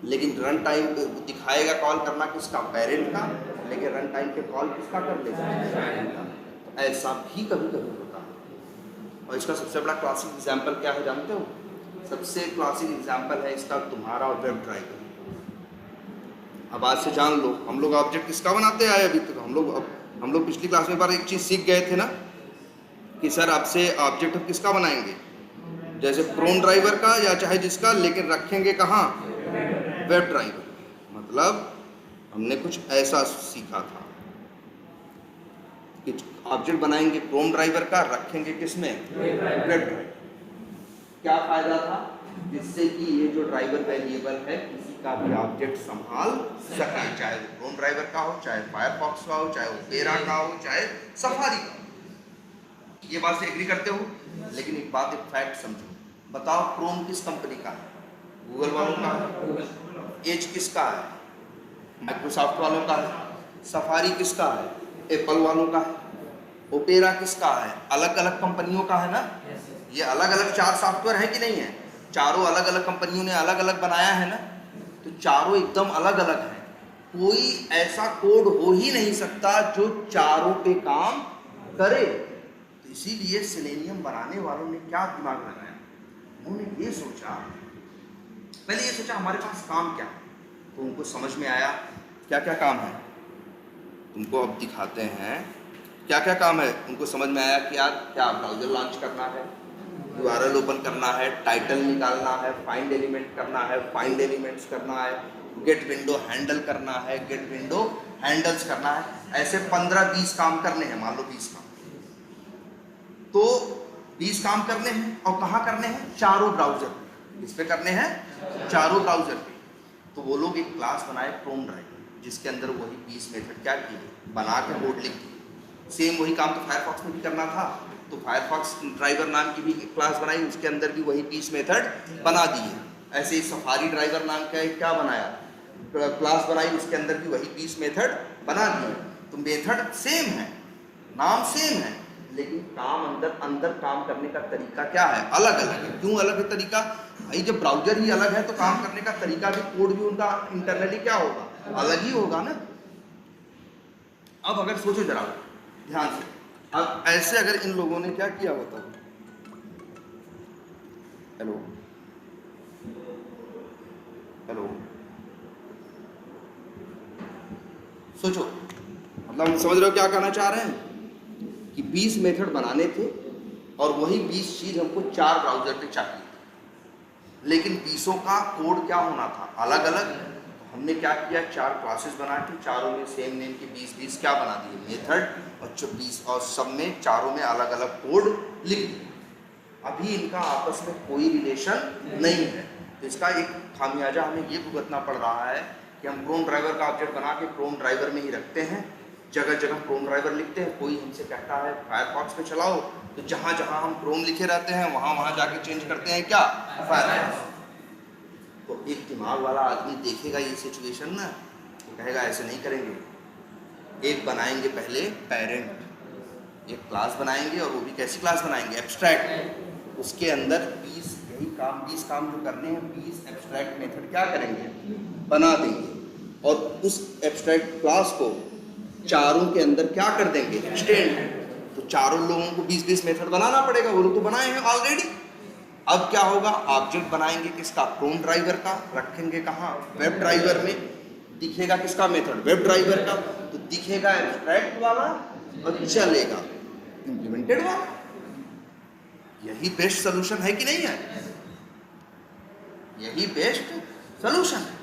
लेकिन रन टाइम पे दिखाएगा कॉल करना किसका? पेरेंट का। लेकिन रन टाइम पे कॉल किसका कर लेगा? चाइल्ड का। तो ऐसा भी कभी कभी होता है। और इसका सबसे बड़ा क्लासिक एग्जाम्पल क्या है जानते हो? सबसे क्लासिक एग्जाम्पल है इसका तुम्हारा वेब ड्राइवर। अब आज से जान लो, हम लोग ऑब्जेक्ट किसका बनाते आए अभी तक? हम लोग पिछली क्लास में बार एक चीज़ सीख गए थे ना कि सर आपसे ऑब्जेक्ट हम किसका बनाएंगे? जैसे क्रोम ड्राइवर का या चाहे जिसका, लेकिन रखेंगे कहाँ? Web driver. मतलब हमने कुछ ऐसा सीखा था कि ऑब्जेक्ट बनाएंगे क्रोम ड्राइवर का, रखेंगे किसमें? Web driver. क्या फायदा था? जिससे कि ये जो ड्राइवर वेरिएबल है किसी का भी ऑब्जेक्ट संभाल सके, चाहे वो क्रोम ड्राइवर का हो, चाहे फायरफॉक्स का हो, चाहे ओपेरा का हो, चाहे सफारी का हो। ये बात से एग्री करते हो? लेकिन एक बात, एक फैक्ट समझो। बताओ क्रोम किस कंपनी का है? गूगल वालों का है। एज किसका है? माइक्रोसॉफ्ट वालों का है। सफारी किसका है? एप्पल वालों का है। ओपेरा किसका है? अलग अलग कंपनियों का है ना। ये अलग अलग 4 सॉफ्टवेयर है कि नहीं है? चारों अलग अलग कंपनियों ने अलग अलग बनाया है ना। तो चारों एकदम अलग अलग हैं। कोई ऐसा कोड हो ही नहीं सकता जो चारों पे काम करे। तो इसीलिए सेलेनियम बनाने वालों ने क्या दिमाग लगाया, उन्होंने ये सोचा, पहले ये सोचा हमारे पास काम क्या है। तो उनको समझ में आया क्या क्या काम है। तुमको अब दिखाते हैं क्या क्या काम है। उनको समझ में आया कि यार क्या ब्राउजर लॉन्च करना है, URL ओपन करना है, टाइटल निकालना है, फाइंड एलिमेंट करना है, फाइंड एलिमेंट्स करना है, गेट विंडो हैंडल करना है, गेट विंडो हैंडल्स करना है। ऐसे 15-20 काम करने हैं। मान लो 20 काम, तो 20 काम करने हैं। और कहाँ करने हैं? चारों ब्राउजर। इस पे करने हैं चारों ब्राउजर पे। तो वो लोग एक क्लास बनाए क्रोम ड्राइवर, जिसके अंदर वही 20 मेथड क्या किए, बना के कोड लिख दिए। सेम वही काम तो फायरफॉक्स में भी करना था, तो फायरफॉक्स ड्राइवर नाम की भी क्लास बनाई, उसके अंदर भी वही 20 मेथड बना दिए। ऐसे ही सफारी ड्राइवर नाम का एक क्या बनाया, क्लास बनाई, उसके अंदर भी वही 20 मेथड बना दिए। तो मेथड सेम है, नाम सेम है, लेकिन काम अंदर काम करने का तरीका क्या है, अलग अलग है। क्यों अलग है तरीका? भाई जब ब्राउजर ही अलग है तो काम करने का तरीका भी, कोड भी उनका इंटरनली क्या होगा, अलग ही होगा ना। अब अगर सोचो जरा ध्यान से, अब ऐसे अगर इन लोगों ने क्या किया होता, हेलो हेलो, सोचो, मतलब हम समझ रहे हो क्या कहना चाह रहे हैं कि 20 मेथड बनाने थे और वही 20 चीज हमको 4 ब्राउजर पे चाहिए, लेकिन 20 का कोड क्या होना था, अलग अलग। तो हमने क्या किया, 4 क्लासेस बना के चारों में सेम नेम के 20-20 क्या बना दिए, मेथड, और 20 और सब में चारों में अलग अलग कोड लिख दिए। अभी इनका आपस में कोई रिलेशन नहीं है। तो इसका एक खामियाजा हमें ये भुगतना पड़ रहा है कि हम क्रोम ड्राइवर का ऑब्जेक्ट बना के क्रोम ड्राइवर में ही रखते हैं, जगह जगह क्रोम ड्राइवर लिखते हैं। कोई हमसे कहता है फायरफॉक्स पे चलाओ, तो जहाँ जहाँ हम क्रोम लिखे रहते हैं वहाँ वहाँ जाके चेंज करते हैं क्या, फायरफॉक्स। तो एक दिमाग वाला आदमी देखेगा ये सिचुएशन ना, तो कहेगा ऐसे नहीं करेंगे। एक बनाएंगे पहले पेरेंट, एक क्लास बनाएंगे, और वो भी कैसी क्लास बनाएंगे, एब्स्ट्रैक्ट। उसके अंदर 20 यही काम, 20 काम जो करने हैं, 20 एब्स्ट्रैक्ट मेथड क्या करेंगे, बना देंगे। और उस एब्स्ट्रैक्ट क्लास को चारों के अंदर क्या कर देंगे, एक्सटेंड। तो चारों लोगों को 20-20 मेथड बनाना पड़ेगा, वो लोग तो बनाए हैं ऑलरेडी। अब क्या होगा, ऑब्जेक्ट बनाएंगे किसका, क्रोम ड्राइवर का, रखेंगे कहाँ, वेब ड्राइवर में। दिखेगा किसका मेथड, वेब ड्राइवर का, तो दिखेगा एब्स्ट्रैक्ट वाला और चलेगा इंप्लीमेंटेड वाला। यही बेस्ट सोल्यूशन है कि नहीं है, यही बेस्ट सोल्यूशन है।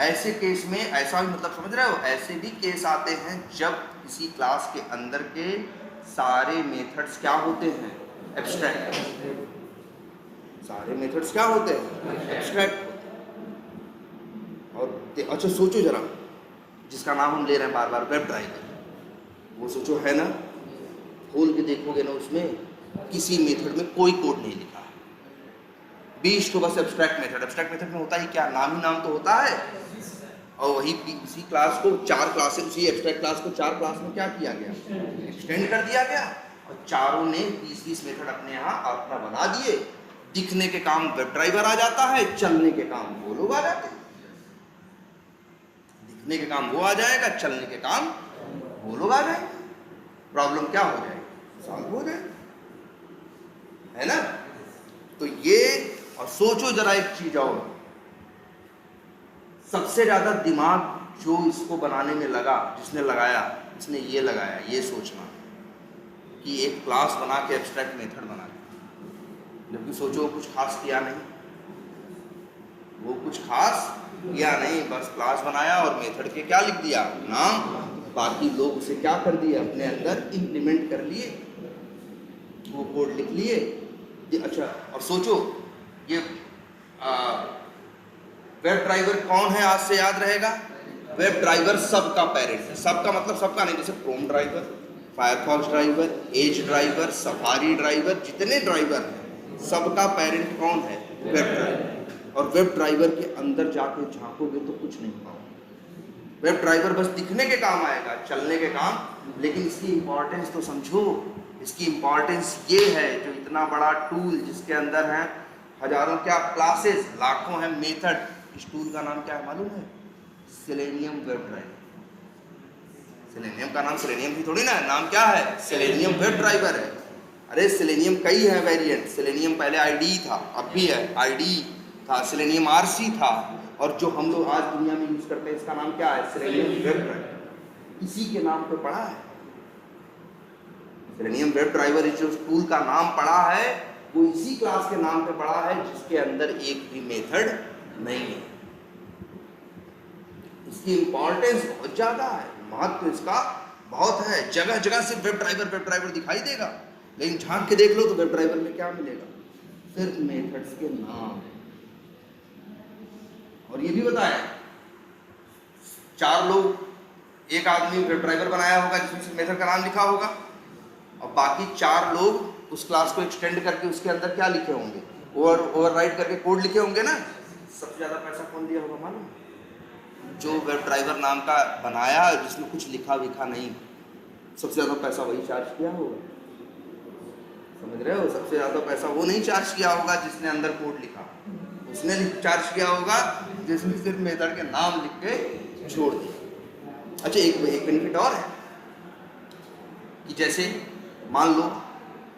ऐसे केस में ऐसा भी, मतलब समझ रहे हो, ऐसे भी केस आते हैं जब किसी क्लास के अंदर के सारे मेथड्स क्या होते हैं, एब्स्ट्रैक्ट। सारे मेथड्स क्या होते हैं, एब्स्ट्रैक्ट। और अच्छा सोचो जरा, जिसका नाम हम ले रहे हैं बार बार, वेब ड्राइवर, वो सोचो है ना, खोल के देखोगे ना, उसमें किसी मेथड में कोई कोड नहीं लिखा है, 20 तो बस एब्स्ट्रैक्ट मेथड। एब्स्ट्रैक्ट मेथड में होता ही क्या, नाम ही नाम तो होता है। और वही उसी क्लास को 4 क्लासेस, उसी एब्स्ट्रैक्ट क्लास को 4 क्लास में क्या किया गया, एक्सटेंड कर दिया गया, और चारों ने 20-20 मेथड अपने यहाँ अपना बना दिए। दिखने के काम वेब ड्राइवर आ जाता है, चलने के काम वो लोग आ जाते हैं। दिखने के काम वो आ जाएगा, चलने के काम वो लोग आ जाएंगे। प्रॉब्लम क्या हो जाएगी, सॉल्व हो जाएगी, है ना। तो ये, और सोचो जरा एक चीज और, सबसे ज्यादा दिमाग जो इसको बनाने में लगा, जिसने लगाया, इसने ये लगाया, ये सोचना कि एक क्लास बना के एब्स्ट्रैक्ट मेथड बना के। जबकि सोचो कुछ खास किया नहीं, वो कुछ खास किया नहीं, बस क्लास बनाया और मेथड के क्या लिख दिया, नाम। बाकी लोग उसे क्या कर दिए, अपने अंदर इंप्लीमेंट कर लिए, वो कोड लिख लिए। अच्छा, और सोचो ये वेब ड्राइवर कौन है, आज से याद रहेगा, वेब ड्राइवर सबका पेरेंट है। सबका मतलब सबका नहीं, जैसे Chrome driver, Firefox driver, Edge driver, Safari driver, जितने ड्राइवर हैं सबका पेरेंट कौन है, वेब ड्राइवर। और वेब ड्राइवर के अंदर जाके झांकोगे तो कुछ नहीं पाओगे। वेब ड्राइवर बस दिखने के काम आएगा, चलने के काम, लेकिन इसकी इंपॉर्टेंस तो समझो। इसकी इंपॉर्टेंस ये है, जो इतना बड़ा टूल जिसके अंदर हैं हजारों क्या क्लासेस, लाखों हैं मेथड, इस टूल का नाम क्या है मालूम है? Selenium web driver. सेलेनियम का नाम सेलेनियम भी थोड़ी ना है, नाम क्या है? सेलेनियम वेब ड्राइवर है। अरे सेलेनियम कई है वेरिएंट, सेलेनियम पहले आईडी था, अब भी है, आईडी था, सेलेनियम आरसी था, और जो हम लोग आज दुनिया में यूज करते हैं इसका नाम क्या है? Selenium web driver. इसी के नाम पे पड़ा है सेलेनियम वेब ड्राइवर। जो टूल का नाम पड़ा है वो इसी क्लास के नाम पे पड़ा है, जिसके अंदर एक भी मेथड नहीं है। इसकी इंपॉर्टेंस बहुत ज्यादा है, महत्व इसका बहुत है। जगह जगह से वेब ड्राइवर दिखाई देगा, लेकिन झांक के देख लो तो वेब ड्राइवर में क्या मिलेगा? सिर्फ मेथड्स के नाम। और ये भी बताया 4 लोग, एक आदमी वेब ड्राइवर बनाया होगा जिसमें सिर्फ मेथड का नाम लिखा होगा, और बाकी 4 लोग उस क्लास को एक्सटेंड करके उसके अंदर क्या लिखे होंगे? ओवरराइड करके कोड लिखे होंगे ना। सबसे ज्यादा पैसा कौन दिया होगा मालूम? जो वेब ड्राइवर नाम का बनाया जिसमें कुछ लिखा विखा नहीं, सबसे ज्यादा पैसा वही चार्ज किया होगा। समझ रहे हो? सबसे ज्यादा पैसा वो नहीं चार्ज किया होगा जिसने अंदर कोड लिखा, उसने चार्ज किया होगा जिसने सिर्फ मेथड के नाम लिख के छोड़ दिया। अच्छा, एक बेनिफिट और है कि जैसे मान लो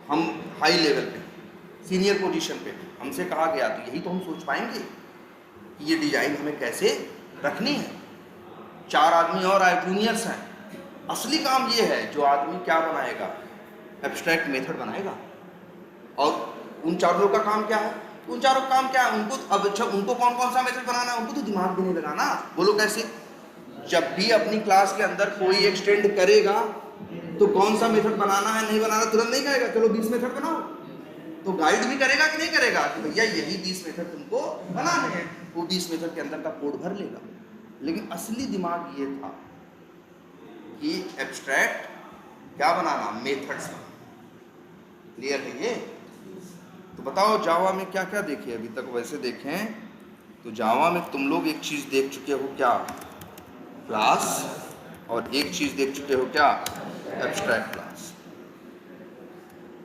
हम हाई लेवल पे, सीनियर पोजीशन पे, हमसे कहा गया तो यही तो हम सोच पाएंगे कि ये डिजाइन हमें कैसे रखनी है। 4 आदमी और आए, जूनियर्स हैं। असली काम ये है, जो आदमी क्या बनाएगा? एब्स्ट्रैक्ट मेथड बनाएगा। और उन 4 लोगों का काम क्या है? उन 4 का काम क्या है? उनको अब अच्छा, उनको कौन कौन सा मेथड बनाना है? उनको तो दिमाग भी नहीं लगाना। बोलो कैसे? जब भी अपनी क्लास के अंदर कोई एक्सटेंड करेगा तो कौन सा मेथड बनाना है नहीं बनाना तुरंत नहीं कहेगा, चलो 20 मेथड बनाओ। तो गाइड भी करेगा कि नहीं करेगा कि भैया यही 20 मेथड तुमको बनाने हैं। वो 20 मेथड के अंदर का कोड भर लेगा। लेकिन असली दिमाग ये था कि एब्स्ट्रैक्ट क्या बनाना? मेथड्स बनाना। क्लियर है ये? तो बताओ जावा में क्या क्या देखे अभी तक? वैसे देखें तो जावा में तुम लोग एक चीज देख चुके हो, क्या? क्लास। और एक चीज देख चुके हो, क्या? Abstract class.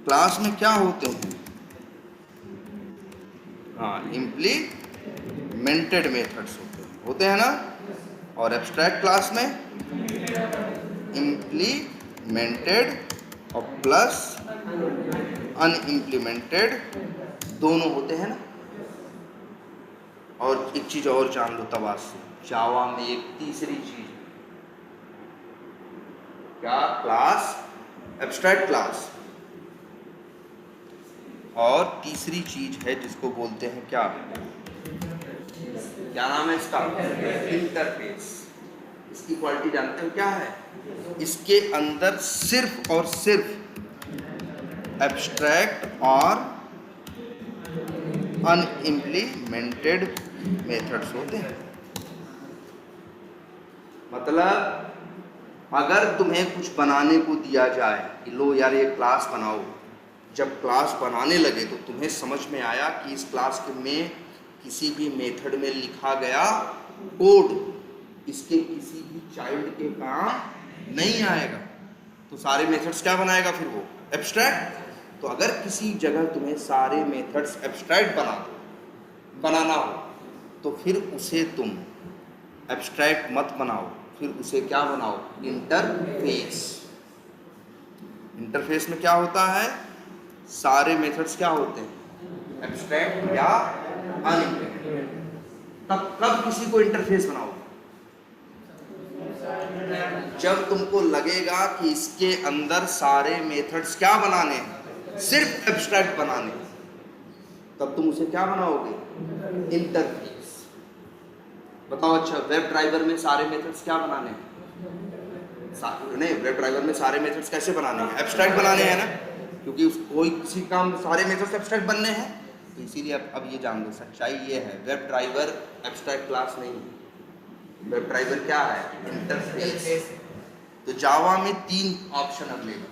क्लास में क्या होते हैं? हाँ, इम्प्लीमेंटेड मेथड्स होते हैं ना। और एब्स्ट्रैक्ट क्लास में इम्प्लीमेंटेड और प्लस अनइम्प्लीमेंटेड दोनों होते हैं ना। और एक चीज और जान लो तबास से, जावा में एक तीसरी चीज, क्या? क्लास, एब्स्ट्रैक्ट क्लास, और तीसरी चीज है जिसको बोलते हैं क्या? क्या नाम है इसका? इंटरफेस। इसकी क्वालिटी जानते हो क्या है? इसके अंदर सिर्फ और सिर्फ एब्स्ट्रैक्ट और अनइम्प्लीमेंटेड मेथड्स होते हैं। मतलब अगर तुम्हें कुछ बनाने को दिया जाए कि लो यार ये क्लास बनाओ, जब क्लास बनाने लगे तो तुम्हें समझ में आया कि इस क्लास में किसी भी मेथड में लिखा गया कोड इसके किसी भी चाइल्ड के काम नहीं आएगा, तो सारे मेथड्स क्या बनाएगा फिर वो? एब्स्ट्रैक्ट। तो अगर किसी जगह तुम्हें सारे मेथड्स एब्स्ट्रैक्ट बनाना हो तो फिर उसे तुम एब्स्ट्रैक्ट मत बनाओ, फिर उसे क्या बनाओ? इंटरफेस। इंटरफेस में क्या होता है? सारे मेथड्स क्या होते हैं? एब्स्ट्रैक्ट या अनइम्प्लीमेंटेड। तब कब किसी को इंटरफेस बनाओ? जब तुमको लगेगा कि इसके अंदर सारे मेथड्स क्या बनाने हैं? सिर्फ एब्स्ट्रैक्ट बनाने, तब तुम उसे क्या बनाओगे? इंटरफेस। बताओ अच्छा, वेब ड्राइवर में सारे मेथड्स क्या बनाने हैं? नहीं, वेब ड्राइवर में सारे मेथड्स कैसे बनाने हैं? एब्स्ट्रैक्ट बनाने हैं ना, क्योंकि कोई किसी काम सारे मेथड्स एब्स्ट्रैक्ट बनने हैं। तो इसीलिए अब ये जान लो, सच्चाई ये है, वेब ड्राइवर एब्स्ट्रैक्ट क्लास नहीं है। वेब ड्राइवर क्या है? इंटरफेस। तो जावा में 3 ऑप्शन अवेलेबल।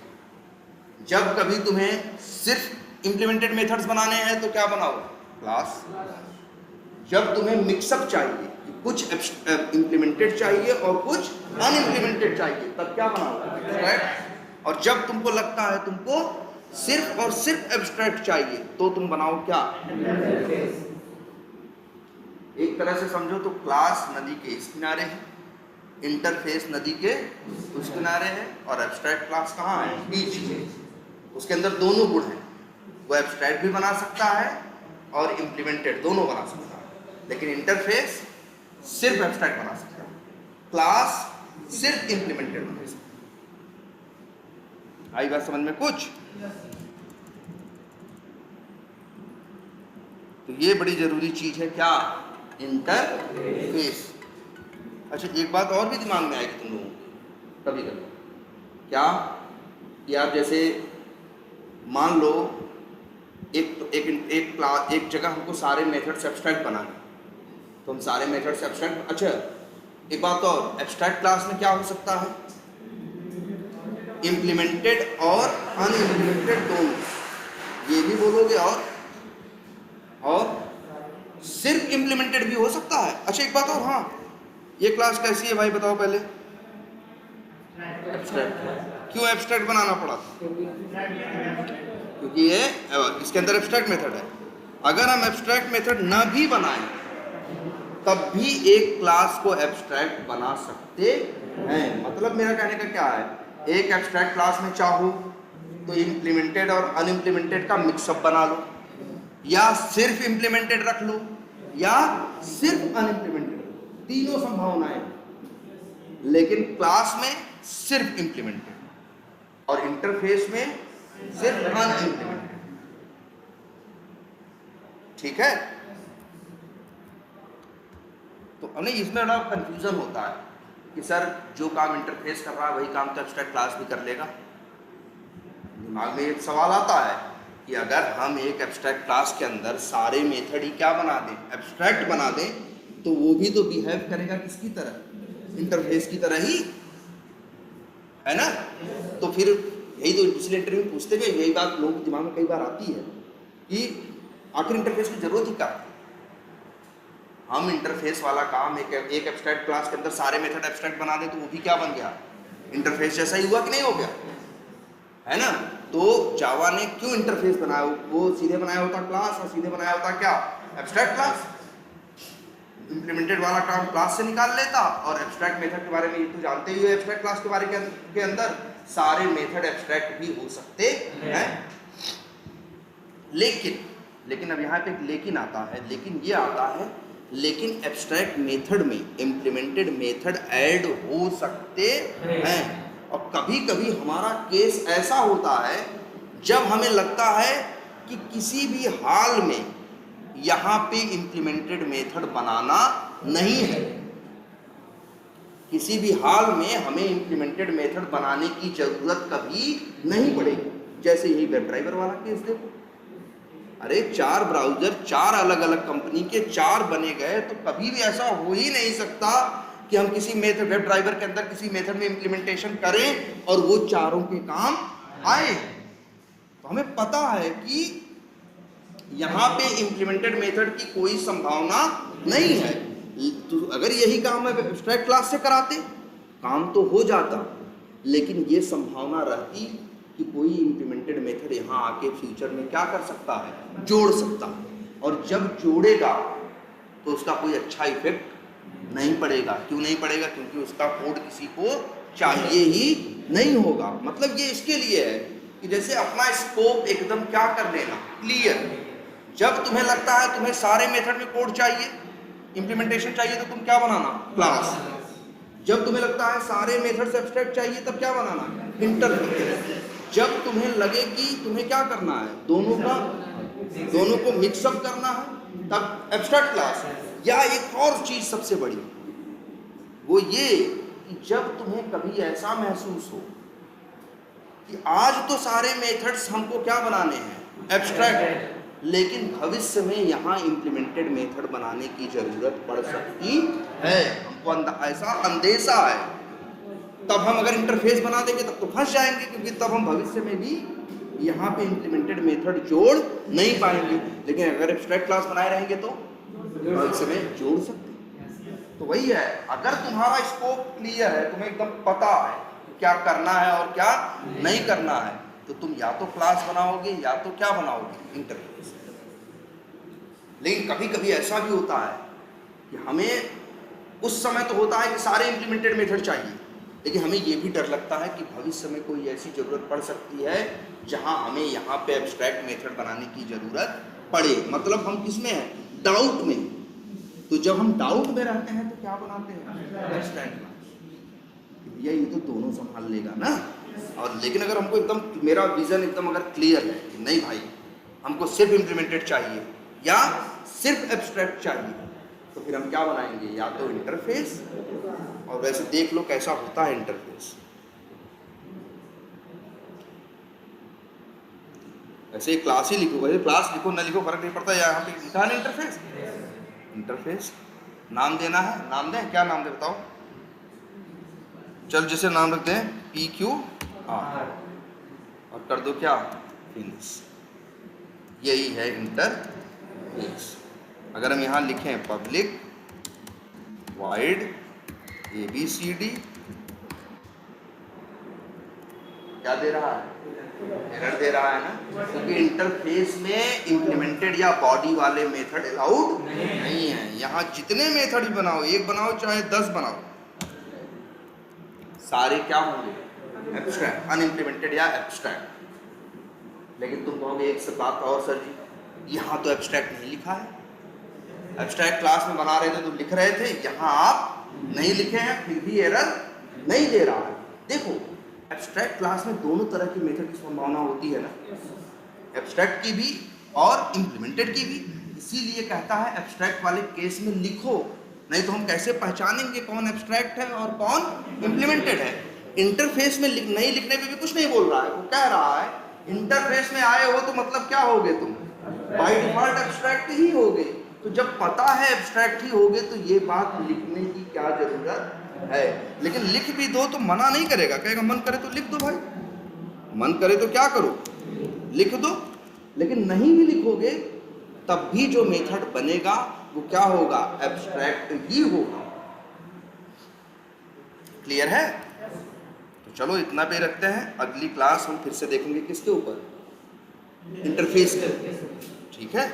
जब कभी तुम्हें सिर्फ इम्प्लीमेंटेड मेथड्स बनाने हैं तो क्या बनाओ? क्लास। जब तुम्हें मिक्सअप चाहिए कि कुछ इम्प्लीमेंटेड चाहिए और कुछ अनइम्प्लीमेंटेड चाहिए, तब क्या बनाओगे? एब्स्ट्रैक्ट। और जब तुमको लगता है तुमको सिर्फ और सिर्फ एब्स्ट्रैक्ट चाहिए तो तुम बनाओ क्या? एक तरह से समझो तो क्लास नदी के इस किनारे है, इंटरफेस नदी के उस किनारे है, और एब्स्ट्रैक्ट क्लास कहाँ है? बीच में। उसके अंदर दोनों गुण हैं, वो एब्स्ट्रैक्ट भी बना सकता है और इम्प्लीमेंटेड दोनों बना सकता है, लेकिन इंटरफेस सिर्फ एब्स्ट्रैक्ट बना सकता है, क्लास सिर्फ इम्प्लीमेंटेड बना सकता है। आई बात समझ में कुछ? तो ये बड़ी जरूरी चीज है क्या? इंटरफेस। अच्छा, एक बात और भी दिमाग में आएगी तुम लोगों को कभी कभी, क्या कि आप जैसे मान लो एक क्लास, एक जगह हमको सारे मेथड्स एब्स्ट्रैक्ट बनाने, तो हम सारे मेथड्स एब्स्ट्रैक्ट। अच्छा, एक बात और, एब्स्ट्रैक्ट क्लास में क्या हो सकता है? इम्प्लीमेंटेड और अनइम्प्लीमेंटेड दोनों, ये भी बोलोगे, और सिर्फ इम्प्लीमेंटेड भी हो सकता है। अच्छा, एक बात और, हाँ, ये क्लास कैसी है भाई बताओ पहले? एब्स्ट्रैक्ट। क्यों एब्स्ट्रैक्ट बनाना पड़ा? क्योंकि ये इसके अंदर एब्स्ट्रैक्ट मेथड है। अगर हम एब्स्ट्रैक्ट मेथड ना भी बनाएं तब भी एक क्लास को एब्स्ट्रैक्ट बना सकते हैं। मतलब मेरा कहने का क्या है, एक एब्स्ट्रैक्ट क्लास में चाहो तो इम्प्लीमेंटेड और अनइम्प्लीमेंटेड का मिक्सअप बना लो, या सिर्फ इम्प्लीमेंटेड रख लो, या सिर्फ अनइम्प्लीमेंटेड, तीनों संभावनाएं। लेकिन क्लास में सिर्फ इम्प्लीमेंटेड और इंटरफेस में सिर्फ अनइम्प्लीमेंटेड। ठीक है? तो नहीं, इसमें बड़ा कंफ्यूजन होता है कि सर जो काम इंटरफेस कर रहा है वही काम तो एब्स्ट्रैक्ट क्लास भी कर लेगा। दिमाग में एक सवाल आता है कि अगर हम एक एब्स्ट्रैक्ट क्लास के अंदर सारे मेथड ही क्या बना दें, एब्स्ट्रैक्ट बना दें, तो वो भी तो बिहेव करेगा किसकी तरह? इंटरफेस की तरह ही, है ना? तो फिर यही तो पिछले इंटरव्यू में पूछते गए, यही बात लोगों के दिमाग में कई बार आती है कि आखिर इंटरफेस की जरूरत ही क्या? हम इंटरफेस वाला काम एक एब्स्ट्रैक्ट क्लास के अंदर सारे मेथड एब्स्ट्रैक्ट बना दें तो वो भी क्या बन गया? इंटरफेस जैसा ही हुआ कि नहीं हो गया? है ना? तो जावा ने क्यों इंटरफेस बनाया? वो सीधे बनाया होता क्लास, और सीधे बनाया होता क्या? Abstract class. इम्प्लीमेंटेड वाला काम क्लास से निकाल लेता, और एब्स्ट्रैक्ट मेथड के बारे में ये तो जानते ही हो, एब्स्ट्रैक्ट क्लास के बारे के अंदर सारे मेथड एब्स्ट्रैक्ट भी हो सकते हैं। लेकिन अब यहाँ पे एक लेकिन आता है, लेकिन ये आता है, लेकिन एब्स्ट्रैक्ट मेथड में इम्प्लीमेंटेड मेथड ऐड हो सकते हैं। और कभी कभी हमारा केस ऐसा होता है जब हमें लगता है कि किसी भी हाल में यहाँ पे इम्प्लीमेंटेड मेथड बनाना नहीं है, किसी भी हाल में हमें इम्प्लीमेंटेड मेथड बनाने की जरूरत कभी नहीं पड़ेगी। जैसे यही वेब ड्राइवर वाला केस देखो, अरे 4 ब्राउजर 4 अलग अलग कंपनी के 4 बने गए, तो कभी भी ऐसा हो ही नहीं सकता कि हम किसी मेथड, वेब ड्राइवर के अंदर किसी मेथड में इम्प्लीमेंटेशन करें और वो चारों के काम आए। तो हमें पता है कि यहाँ पे इम्प्लीमेंटेड मेथड की कोई संभावना नहीं है। तो अगर यही काम है एब्स्ट्रैक्ट क्लास से कराते, काम तो हो जाता, लेकिन ये संभावना रहती कि कोई इम्प्लीमेंटेड मेथड यहाँ आके फ्यूचर में क्या कर सकता है? जोड़ सकता है। और जब जोड़ेगा तो उसका कोई अच्छा इफेक्ट नहीं पड़ेगा। क्यों नहीं पड़ेगा? क्योंकि उसका कोड किसी को चाहिए ही नहीं होगा। मतलब ये इसके लिए है कि जैसे अपना स्कोप एकदम क्या कर लेना, क्लियर। जब तुम्हें लगता है तुम्हें सारे मेथड में कोड चाहिए, इंप्लीमेंटेशन चाहिए, तो तुम क्या बनाना? क्लास। जब तुम्हें लगता है सारे मेथड्स एब्स्ट्रैक्ट चाहिए, तब क्या बनाना? इंटरफेस। जब तुम्हें लगे कि तुम्हें क्या करना है, दोनों को मिक्सअप करना है, तब एब्स्ट्रैक्ट क्लास। या एक और चीज सबसे बड़ी, वो ये कि जब तुम्हें कभी ऐसा महसूस हो कि आज तो सारे मेथड्स हमको क्या बनाने हैं? एब्स्ट्रैक्ट, लेकिन भविष्य में यहाँ इम्प्लीमेंटेड मेथड बनाने की जरूरत पड़ सकती है, हमको ऐसा अंदेशा है, तब हम अगर इंटरफेस बना देंगे तब तो फंस जाएंगे, क्योंकि तब हम भविष्य में भी यहाँ पे इम्प्लीमेंटेड मेथड जोड़ नहीं पाएंगे। लेकिन अगर एब्स्ट्रैक्ट क्लास बनाए रहेंगे तो भविष्य में जोड़ सकते हैं। तो वही है, अगर तुम्हारा स्कोप क्लियर है, तुम्हें एकदम पता है क्या करना है और क्या नहीं करना है, तो तुम या तो क्लास बनाओगे या तो क्या बनाओगे, इंटरफेस। लेकिन कभी कभी ऐसा भी होता है कि हमें उस समय तो होता है कि सारे इम्प्लीमेंटेड मेथड चाहिए, लेकिन हमें ये भी डर लगता है कि भविष्य में कोई ऐसी ज़रूरत पड़ सकती है जहां हमें यहाँ पे एब्स्ट्रैक्ट मेथड बनाने की ज़रूरत पड़े। मतलब हम किस में हैं, डाउट में। तो जब हम डाउट में रहते हैं तो क्या बनाते हैं, एब्स्ट्रैक्ट क्लास। भैया ये तो दोनों संभाल लेगा ना। और लेकिन अगर हमको एकदम, मेरा विजन एकदम अगर क्लियर है कि नहीं भाई हमको सिर्फ इम्प्लीमेंटेड चाहिए या सिर्फ एब्स्ट्रैक्ट चाहिए, तो फिर हम क्या बनाएंगे, या तो इंटरफेस। और वैसे देख लो कैसा होता है इंटरफेस। ऐसे क्लास ही लिखो, वैसे क्लास लिखो ना लिखो फर्क नहीं पड़ता, यहाँ पे लिखा है इंटरफेस। इंटरफेस नाम देना है, नाम दें, क्या नाम दे बताओ। चल जैसे नाम रखते हैं PQR और कर दो क्या, फिनिश। यही है इंटरफेस। अगर हम यहाँ लिखें पब्लिक वाइड ABCD, क्या दे रहा है, एरर दे रहा है ना, क्योंकि इंटरफेस में इम्प्लीमेंटेड या बॉडी वाले मेथड अलाउड नहीं है। यहाँ जितने मेथड भी बनाओ, एक बनाओ चाहे 10 बनाओ, सारे क्या होंगे, एब्स्ट्रैक्ट, अनइम्प्लीमेंटेड या एब्स्ट्रैक्ट। लेकिन तुम कहोगे एक से बात और सर जी, यहाँ तो एब्स्ट्रैक्ट नहीं लिखा है। एब्स्ट्रैक्ट क्लास में बना रहे थे तो लिख रहे थे, यहाँ आप नहीं लिखे हैं फिर भी एरर नहीं दे रहा है। देखो एब्स्ट्रैक्ट क्लास में दोनों तरह की मेथड की संभावना होती है ना, एब्स्ट्रैक्ट की भी और इम्प्लीमेंटेड की भी। इसीलिए कहता है एब्स्ट्रैक्ट वाले केस में लिखो, नहीं तो हम कैसे पहचानेंगे कौन एब्स्ट्रैक्ट है और कौन इम्प्लीमेंटेड है। इंटरफेस में नहीं लिखने पे भी कुछ नहीं बोल रहा है, वो कह रहा है इंटरफेस में आए हो तो मतलब क्या होगे तुम, बाय डिफॉल्ट एब्स्ट्रैक्ट ही होगे। तो जब पता है एब्स्ट्रैक्ट ही होगे तो ये बात लिखने की क्या जरूरत है। लेकिन लिख भी दो तो मना नहीं करेगा, कहेगा मन करे तो लिख दो भाई, मन करे तो क्या करो लिख दो। लेकिन नहीं भी लिखोगे तब भी जो मेथड बनेगा वो क्या होगा, एब्स्ट्रैक्ट ही होगा। क्लियर है? तो चलो इतना पे रखते हैं, अगली क्लास हम फिर से देखेंगे किसके ऊपर, इंटरफेस के। ठीक है।